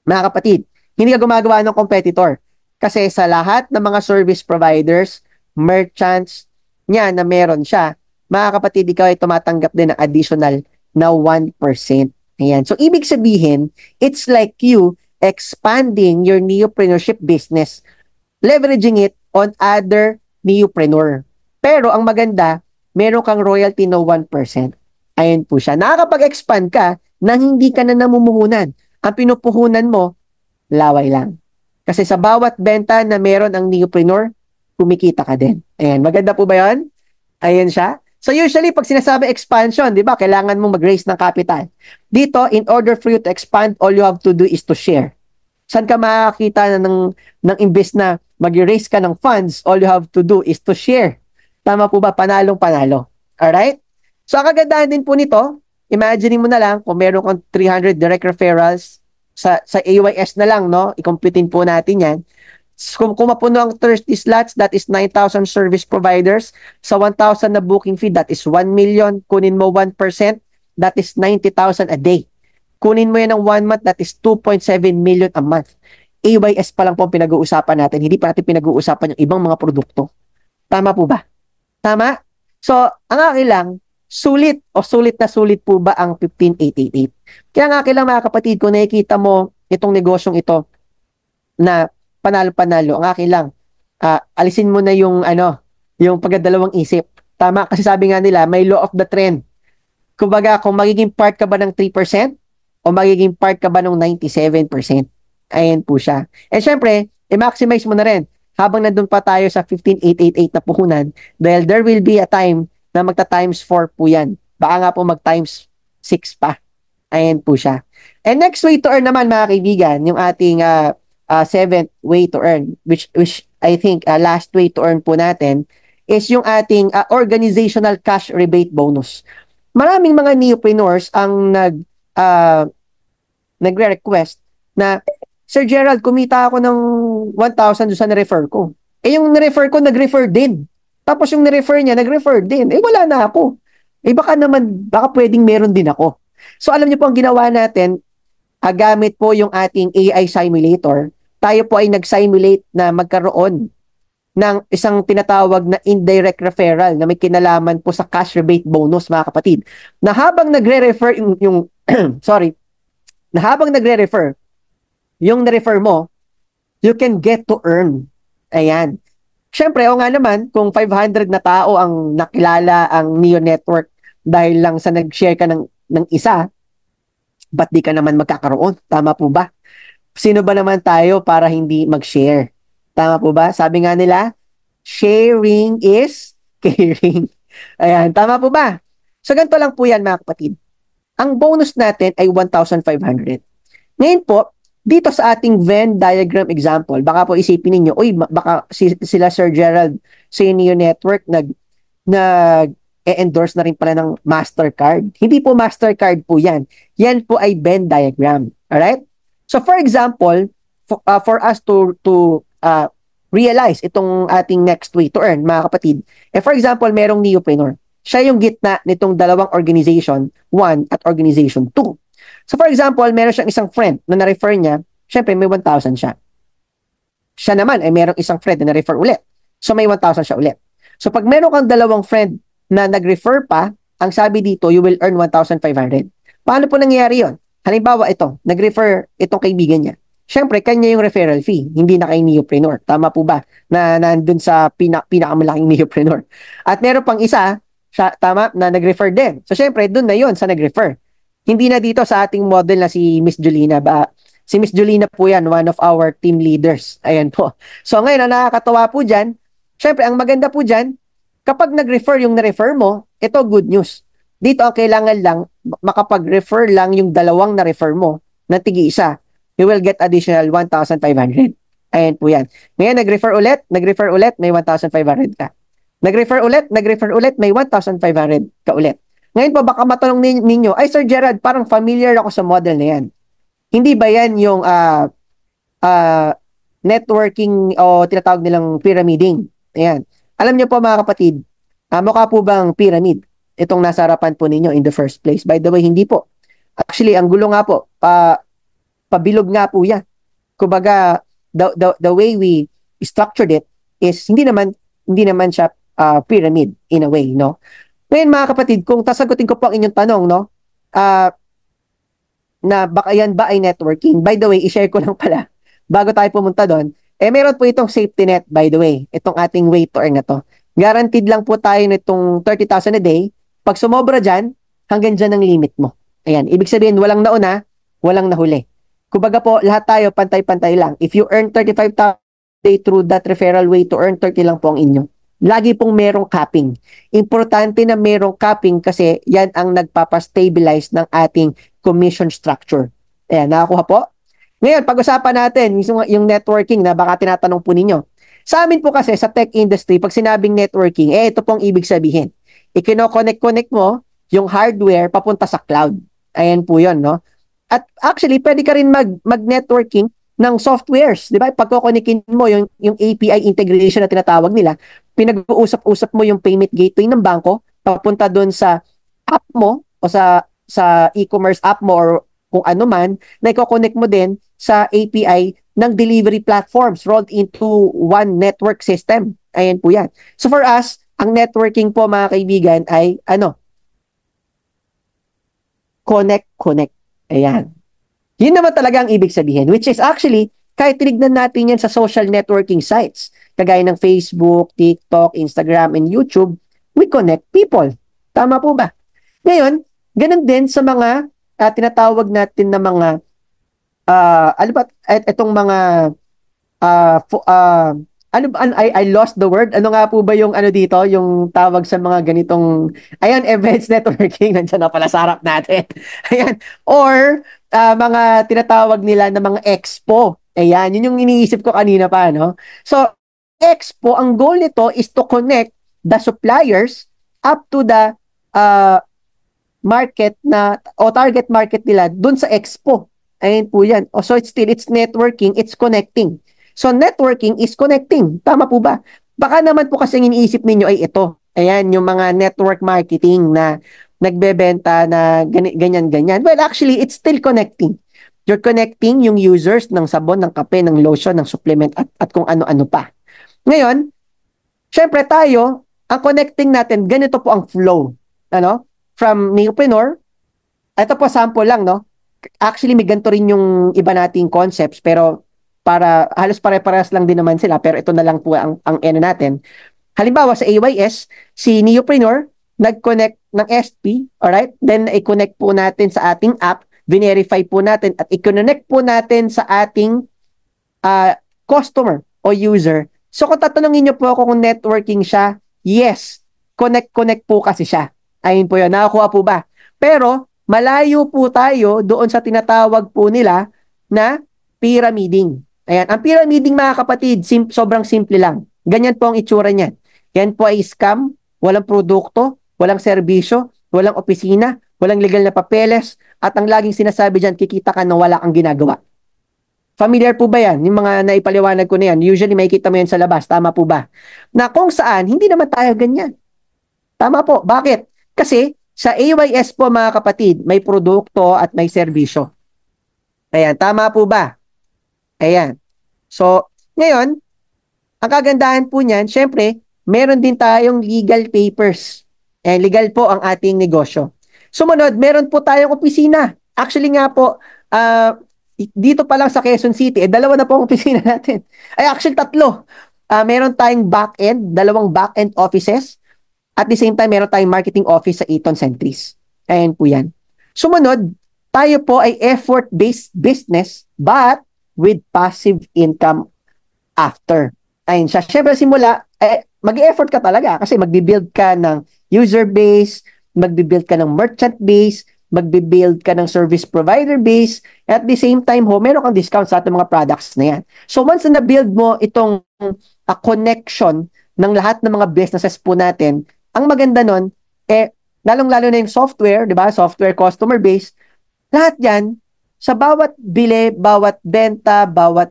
Speaker 1: mga kapatid, hindi ka gumagawa ng competitor. Kasi sa lahat ng mga service providers, merchants niya na meron siya, mga kapatid, ikaw ay tumatanggap din ng additional na 1%. Ayan. So, ibig sabihin, it's like you expanding your neopreneurship business, leveraging it on other neopreneur. Pero, ang maganda, meron kang royalty na 1%. Ayan po siya. Nakakapag-expand ka nang hindi ka na namumuhunan. Ang pinupuhunan mo, laway lang. Kasi sa bawat benta na meron ang neopreneur, kumikita ka din. Ayan. Maganda po ba yun? Ayan siya. So usually, pag sinasabi expansion, di ba, kailangan mong mag-raise ng capital. Dito, in order for you to expand, all you have to do is to share. Saan ka makakita ng imbes na mag-raise ka ng funds, all you have to do is to share. Tama po ba? Panalong-panalo. Alright? So, ang kagandahan din po nito, imagine mo na lang, kung meron kang 300 direct referrals sa AYS na lang, no? I-computein po natin yan. Kung mapuno ang 30 slots, that is 9,000 service providers. Sa 1,000 na booking fee, that is 1 million. Kunin mo 1%, that is 90,000 a day. Kunin mo yan ng 1 month, that is 2.7 million a month. AYS pa lang po ang pinag-uusapan natin. Hindi pa natin pinag-uusapan yung ibang mga produkto. Tama po ba? Tama? So, ang akin lang, sulit na sulit po ba ang 15,888? Kaya ang akin lang, mga kapatid, kung nakikita mo itong negosyong ito na panalo-panalo, ang akin lang, alisin mo na yung pagdadalawang isip. Tama? Kasi sabi nga nila, may law of the trend. Kumbaga, kung magiging part ka ba ng 3% o magiging part ka ba ng 97%. Ayan po siya. And syempre, i-maximize mo na rin habang nandun pa tayo sa 15,888 na puhunan dahil there will be a time na magta-times 4 po yan. Baka nga po mag-times 6 pa. Ayan po siya. And next way to earn naman, mga kaibigan, yung ating 7th way to earn, which I think last way to earn po natin, is yung ating organizational cash rebate bonus. Maraming mga neopreneurs ang nagre-request na, Sir Gerald, kumita ako ng 1,000 doon sa na-refer ko. Yung na-refer ko, nag-refer din. Tapos yung na-refer niya, nag-refer din. Wala na ako. Baka pwedeng meron din ako. So, alam niyo po ang ginawa natin, gamit po yung ating AI simulator, tayo po ay nag-simulate na magkaroon ng isang tinatawag na indirect referral na may kinalaman po sa cash rebate bonus, mga kapatid. Na habang nagre-refer na habang nagre-refer yung na-refer mo, you can get to earn. Ayan. Siyempre, o nga naman, kung 500 na tao ang nakilala ang Neo Network dahil lang sa nag-share ka ng isa, ba't di ka naman magkakaroon? Tama po ba? Sino ba naman tayo para hindi mag-share? Tama po ba? Sabi nga nila, sharing is caring. Ayan, tama po ba? So, ganito lang po yan, mga kapatid. Ang bonus natin ay 1,500. Ngayon po, dito sa ating Venn diagram example, baka po isipin ninyo, baka sila Sir Gerald sa Neo Network nag-endorse na rin pala ng Mastercard. Hindi po Mastercard po yan. Yan po ay Venn diagram. Alright? So for example, for us to realize itong ating next way to earn, mga kapatid, for example, merong neopreneur. Siya yung gitna nitong dalawang organization, 1 at organization 2. So for example, meron siyang isang friend na na-refer niya, syempre may 1,000 siya. Siya naman ay merong isang friend na na-refer ulit. So may 1,000 siya ulit. So pag meron kang dalawang friend na nag-refer pa, ang sabi dito, you will earn 1,500. Paano po nangyayari yun? Halimbawa, ito, nag-refer itong kaibigan niya. Siyempre, kanya yung referral fee, hindi na kay Neopreneur. Tama po ba? Na nandun sa pinakamalaking Neopreneur. At meron pang isa, tama, na nag-refer din. So, siyempre, dun na yun sa nag-refer. Hindi na dito sa ating model na si Miss Julina. Si Miss Julina po yan, one of our team leaders. Ayan po. So, ngayon, ang nakakatawa po dyan, siyempre, ang maganda po dyan, kapag nag-refer yung na-refer mo, ito good news. Dito, ang kailangan lang, makapag-refer lang yung dalawang na-refer mo na tigi-isa. You will get additional 1,500. Ayan po yan. Ngayon, nag-refer ulit, may 1,500 ka. Nag-refer ulit, may 1,500 ka ulit. Ngayon po, baka matanong ninyo, ay Sir Gerard, parang familiar ako sa model na yan. Hindi ba yan yung networking o tinatawag nilang pyramiding? Ayan. Alam niyo po mga kapatid, mukha po bang pyramid itong nasa harapan po ninyo in the first place? By the way, hindi po. Actually, ang gulo nga po, pabilog nga po yan. Kumbaga, the way we structured it is hindi naman siya pyramid in a way, no? Ngayon mga kapatid, kung tasagutin ko po ang inyong tanong, no? Na baka yan ba ay networking? By the way, i-share ko lang pala bago tayo pumunta doon. Meron po itong safety net, by the way, itong ating way to earn na to. Guaranteed lang po tayo nitong 30,000 a day. Pag sumobra dyan, hanggang dyan ang limit mo. Ayan, ibig sabihin, walang nauna, walang nahuli. Kumbaga po, lahat tayo pantay-pantay lang. If you earn 35,000 a day through that referral way to earn 30 lang po ang inyo. Lagi pong merong capping. Importante na merong capping kasi yan ang nagpapastabilize ng ating commission structure. Ayan, nakakuha po? Ngayon, pag-usapan natin yung networking na baka tinatanong po ninyo. Sa amin po kasi sa tech industry, pag sinabing networking, ito pong ibig sabihin. Ikino-connect mo yung hardware papunta sa cloud. Ayan po yun, no? At actually, pwede ka rin mag-networking ng softwares, di ba? Pagkokonikin mo yung API integration na tinatawag nila, pinag-uusap-usap mo yung payment gateway ng bangko, papunta doon sa app mo o sa e-commerce app mo or kung ano man, na i-connect mo din sa API ng delivery platforms rolled into one network system. Ayan po yan. So for us, ang networking po mga kaibigan ay connect. Ayan. Yun naman talaga ang ibig sabihin, which is actually, kahit tinignan natin yan sa social networking sites, kagaya ng Facebook, TikTok, Instagram, and YouTube, we connect people. Tama po ba? Ngayon, ganun din sa mga tinatawag natin na mga itong mga I lost the word. Ano nga po ba yung dito, yung tawag sa mga ganitong events networking nandiyan na pala sa harap natin. Ayan. Or mga tinatawag nila na mga expo. Ayan, yun yung iniisip ko kanina pa, no? So, expo, ang goal nito is to connect the suppliers up to the market na o target market nila dun sa expo. Ayun po yan. So it's networking, it's connecting. So networking is connecting. Tama po ba? Baka naman po kasi iniisip ninyo ay ito. Ayan, yung mga network marketing na nagbebenta na ganyan-ganyan. Well, actually, it's still connecting. You're connecting yung users ng sabon, ng kape, ng lotion, ng supplement at kung ano-ano pa. Ngayon, syempre tayo, ang connecting natin, ganito po ang flow. From Neopreneur, ito po sample lang, no? Actually, may ganito rin yung iba nating concepts, pero para halos pare-parehas lang din naman sila, pero ito na lang po ang natin. Halimbawa, sa AYS, si Neopreneur, nag-connect ng SP, alright? Then, i-connect po natin sa ating app, verify po natin, at i-connect po natin sa ating customer o user. So, kung tatanungin nyo po ako kung networking siya, yes, connect po kasi siya. Ayun po yun, nakakuha po ba? Pero, malayo po tayo doon sa tinatawag po nila na pyramiding. Ayan, ang pyramiding mga kapatid, sobrang simple lang. Ganyan po ang itsura niyan. Yan po ay scam, walang produkto, walang serbisyo, walang opisina, walang legal na papeles, at ang laging sinasabi dyan, kikita ka na wala kang ginagawa. Familiar po ba yan? Yung mga naipaliwanag ko na yan, usually makikita mo yan sa labas, tama po ba? Na kung saan, hindi naman tayo ganyan. Tama po. Bakit? Kasi, sa AYS po mga kapatid, may produkto at may serbisyo. Ayan, tama po ba? Ayan. So, ngayon, ang kagandahan po niyan, syempre, meron din tayong legal papers. Legal po ang ating negosyo. Sumunod, meron po tayong opisina. Actually nga po, dito pa lang sa Quezon City, dalawa na po ang opisina natin. Ay, actually tatlo. Meron tayong back-end, dalawang back-end offices. At the same time, meron tayong marketing office sa Eton Centris. Ayan po yan. Sumunod, tayo po ay effort-based business but with passive income after. Ayun siya. Siyempre, simula, mag-effort ka talaga kasi magbibuild ka ng user base, magbibuild ka ng merchant base, magbibuild ka ng service provider base, at the same time meron kang discount sa ating mga products na yan. So once na build mo itong connection ng lahat ng mga businesses po natin, ang maganda nun, lalong-lalo na yung software, di ba? Software customer base, lahat yan, sa bawat bili, bawat benta, bawat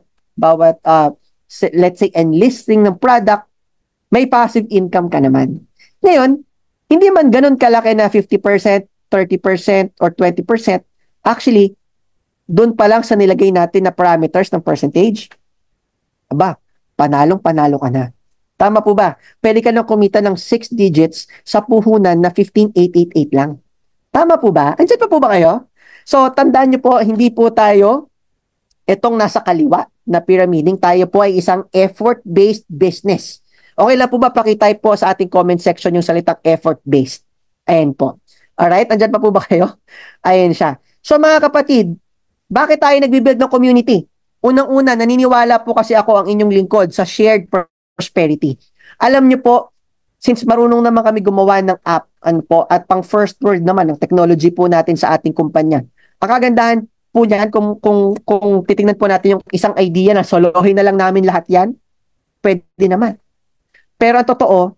Speaker 1: let's say enlisting ng product, may passive income ka naman. Ngayon, hindi man ganun kalaki na 50%, 30%, or 20%. Actually, doon pa lang sa nilagay natin na parameters ng percentage, panalong-panalo ka na. Tama po ba? Pwede ka nang kumita ng 6 digits sa puhunan na 15,888 lang. Tama po ba? Andiyan pa po ba kayo? So, tandaan nyo po, hindi po tayo itong nasa kaliwa na pyramiding. Tayo po ay isang effort-based business. Okay lang po ba pakitay po sa ating comment section yung salitang effort-based? Ayan po. Alright, andyan pa po ba kayo? Ayan siya. So mga kapatid, bakit tayo nagbibuild ng community? Unang-una, naniniwala po kasi ako ang inyong lingkod sa shared prosperity. Alam niyo po, since marunong naman kami gumawa ng app, at pang first world naman ng technology po natin sa ating kumpanya. Ang kagandahan po niyan, kung titingnan po natin yung isang idea na solohin na lang namin lahat yan, pwede naman. Pero ang totoo,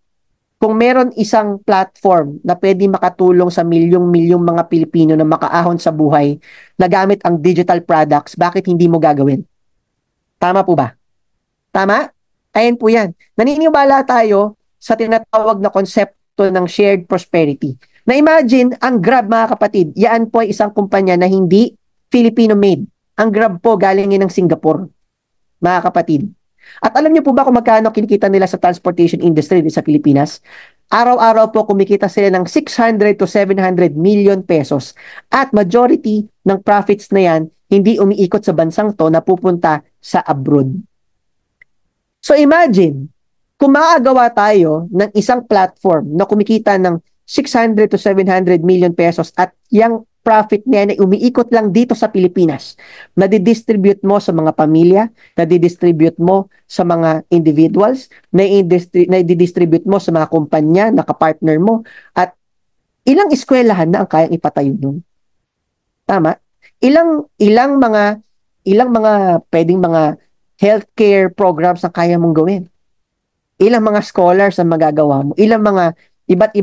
Speaker 1: kung meron isang platform na pwede makatulong sa milyong-milyong mga Pilipino na makaahon sa buhay na gamit ang digital products, bakit hindi mo gagawin? Tama po ba? Tama? Ayan po yan. Naniniwala tayo sa tinatawag na konsepto ng shared prosperity. Na imagine, ang Grab mga kapatid, yan po ay isang kumpanya na hindi Filipino-made. Ang Grab po galing ng Singapore, mga kapatid. At alam niyo po ba kung magkano kinikita nila sa transportation industry sa Pilipinas? Araw-araw po kumikita sila ng 600 to 700 million pesos. At majority ng profits na yan, hindi umiikot sa bansang to na pupunta sa abroad. So imagine, kung makagawa tayo ng isang platform na kumikita ng 600 to 700 million pesos at yung profit niya na umiikot lang dito sa Pilipinas, nadidistribute mo sa mga pamilya, nadidistribute mo sa mga individuals, nadidistribute mo sa mga kumpanya, nakapartner mo, at ilang eskwelahan na ang kayang ipatayo nun. Tama? Ilang mga pwedeng mga healthcare programs ang kaya mong gawin. Ilang mga scholars ang magagawa mo. Ilang mga iba't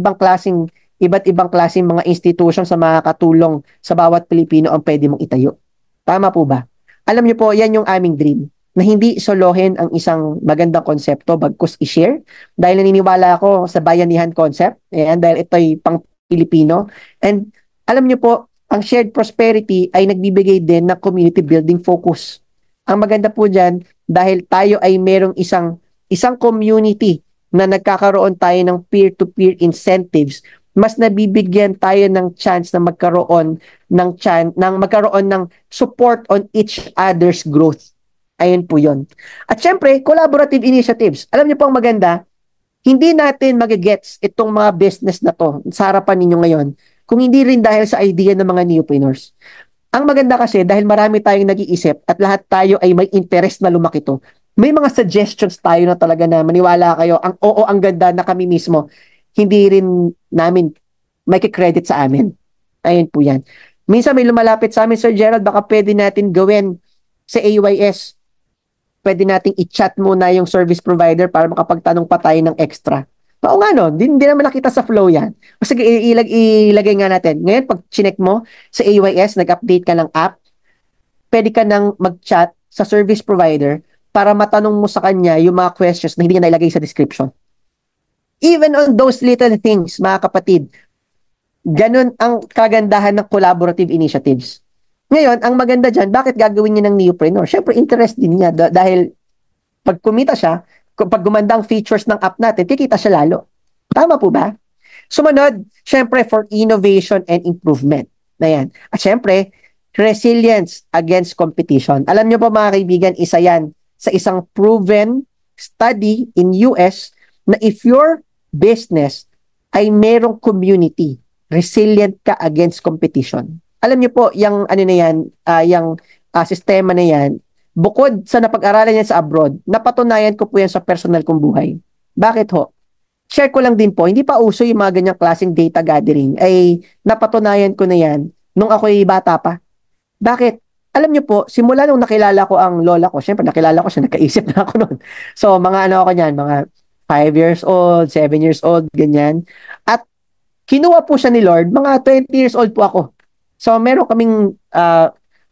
Speaker 1: ibang klaseng mga institutions sa makakatulong sa bawat Pilipino ang pwede mong itayo. Tama po ba? Alam niyo po, yan yung aming dream. Na hindi solohin ang isang magandang konsepto bagkus i-share. Dahil naniniwala ako sa bayanihan concept. Ayan, dahil ito'y pang Pilipino. And alam niyo po, ang shared prosperity ay nagbibigay din ng community building focus. Ang maganda po dyan, dahil tayo ay merong isang community na nagkakaroon tayo ng peer-to-peer incentives, mas nabibigyan tayo ng chance na magkaroon ng support on each other's growth. Ayun po yun. At syempre, collaborative initiatives. Alam niyo po ang maganda, hindi natin magigets itong mga business na to sa harapan ninyo ngayon kung hindi rin dahil sa idea ng mga neopreneurs. Ang maganda kasi dahil marami tayong nag-iisip at lahat tayo ay may interest na lumaki to, may mga suggestions tayo na talaga na maniwala kayo, ang ganda na kami mismo, hindi rin namin may credit sa amin. Ayun po yan. Minsan may lumalapit sa amin, Sir Gerald, baka pwede natin gawin sa AYS. Pwede nating i-chat muna yung service provider para makapagtanong pa tayo ng extra. Oo nga no, hindi naman nakita sa flow yan. O sige, ilagay nga natin. Ngayon, pag chinek mo sa AYS, nag-update ka ng app, pwede ka nang mag-chat sa service provider para matanong mo sa kanya yung mga questions na hindi niya nailagay sa description. Even on those little things, mga kapatid, ganun ang kagandahan ng collaborative initiatives. Ngayon, ang maganda dyan, bakit gagawin niya ng neopreneur? Siyempre, interest din niya dahil pag kumita siya, pag gumanda ang features ng app natin, kikita siya lalo. Tama po ba? Sumunod, syempre for innovation and improvement. Na yan. At syempre, resilience against competition. Alam niyo po mga kaibigan, isa yan sa isang proven study in US na if your business ay merong community, resilient ka against competition. Alam niyo po, yung ano na yan, yung sistema na yan, bukod sa napag-aralan yan sa abroad, napatunayan ko po yan sa personal kong buhay. Bakit ho? Share ko lang din po, hindi pa uso yung mga ganyang klaseng data gathering, ay napatunayan ko na yan nung ako'y bata pa. Bakit? Alam niyo po, simula nung nakilala ko ang lola ko, syempre nakilala ko siya, nakaisip na ako noon. So, mga ano ako niyan, mga 5 years old, 7 years old, ganyan. At kinuha po siya ni Lord, mga 20 years old po ako. So, meron kaming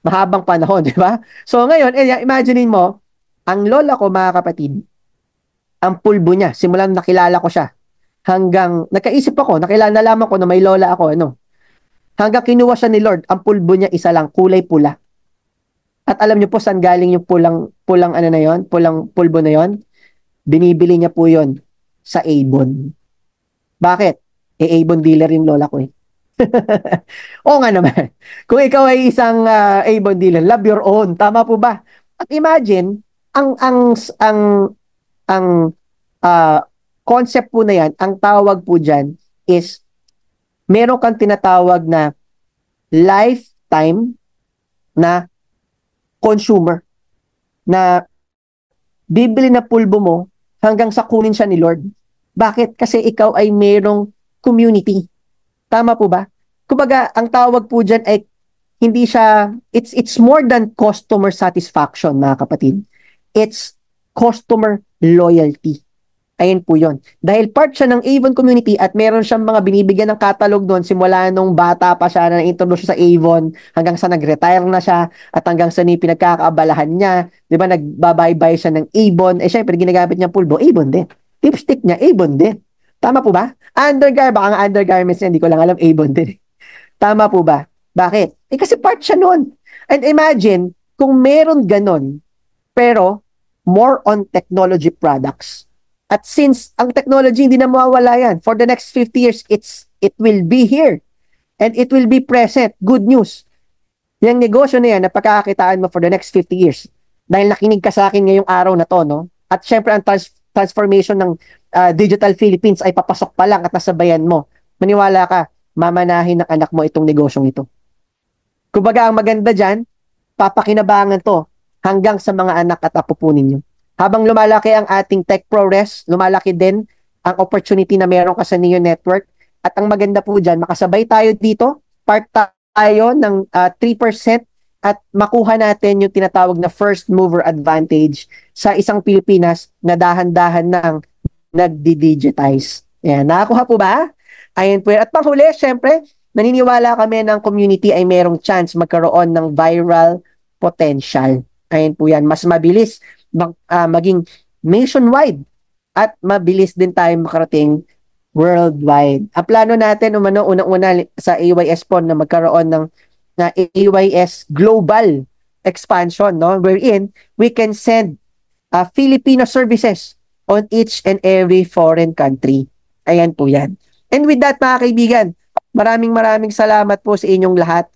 Speaker 1: mahabang panahon, di ba? So, ngayon, imaginein mo, ang lola ko, mga kapatid, ang pulbo niya, simula nung nakilala ko siya, hanggang, nakaisip ako, nalaman ko na may lola ako, ano, hanggang kinuha siya ni Lord, ang pulbo niya isa lang, kulay pula. At alam niyo po saan galing yung pulang ano na yon, pulang pulbo na yon? Binibili niya po yon sa Avon. Bakit? Avon dealer yung lola ko eh. Oo nga naman. Kung ikaw ay isang Avon dealer, love your own. Tama po ba? At imagine, ang concept po na yan, ang tawag po dyan is meron kang tinatawag na lifetime na consumer na bibili na pulbo mo hanggang sa kunin siya ni Lord. Bakit? Kasi ikaw ay merong community. Tama po ba? Kumbaga, ang tawag po dyan ay hindi siya, it's more than customer satisfaction, mga kapatid. It's customer loyalty. Ayun po yun. Dahil part siya ng Avon community at meron siyang mga binibigyan ng catalog doon simula nung bata pa siya na introduce sa Avon hanggang sa nag-retire na siya at hanggang sa pinagkakaabalahan niya. Di ba nagbabaybay siya ng Avon. Eh syempre ginagamit niya pulbo, Avon din. Lipstick niya, Avon din. Tama po ba? Baka nga undergarments niya, hindi ko lang alam, Avon din. Tama po ba? Bakit? Eh kasi part siya noon. And imagine, kung meron ganon, pero more on technology products. At since ang technology hindi na mawawala yan, for the next 50 years, it will be here. And it will be present. Good news. Yung negosyo na yan, na pagkakakitaan mo for the next 50 years. Dahil nakinig ka sa akin ngayong araw na to, no? At syempre, ang transformation ng Digital Philippines ay papasok pa lang at nasabayan mo. Maniwala ka, mamanahin ng anak mo itong negosyong ito. Kumbaga, ang maganda dyan, papakinabangan to hanggang sa mga anak at apo po ninyo. Habang lumalaki ang ating tech progress, lumalaki din ang opportunity na meron ka sa Neo Network. At ang maganda po dyan, makasabay tayo dito, part tayo ng 3% at makuha natin yung tinatawag na first mover advantage sa isang Pilipinas na dahan-dahan ng nagdi-digitize. Ayan, nakakuha po ba? Ayan po. At panghuli, syempre, naniniwala kami ng community ay merong chance magkaroon ng viral potential. Ayan po yan. Mas mabilis maging nationwide at mabilis din tayo makarating worldwide. Ang plano natin unang-una sa AYS po na magkaroon ng AYS global expansion, no, wherein we can send Filipino services on each and every foreign country. Ayan po yan. And with that, mga kaibigan, maraming salamat po sa inyong lahat.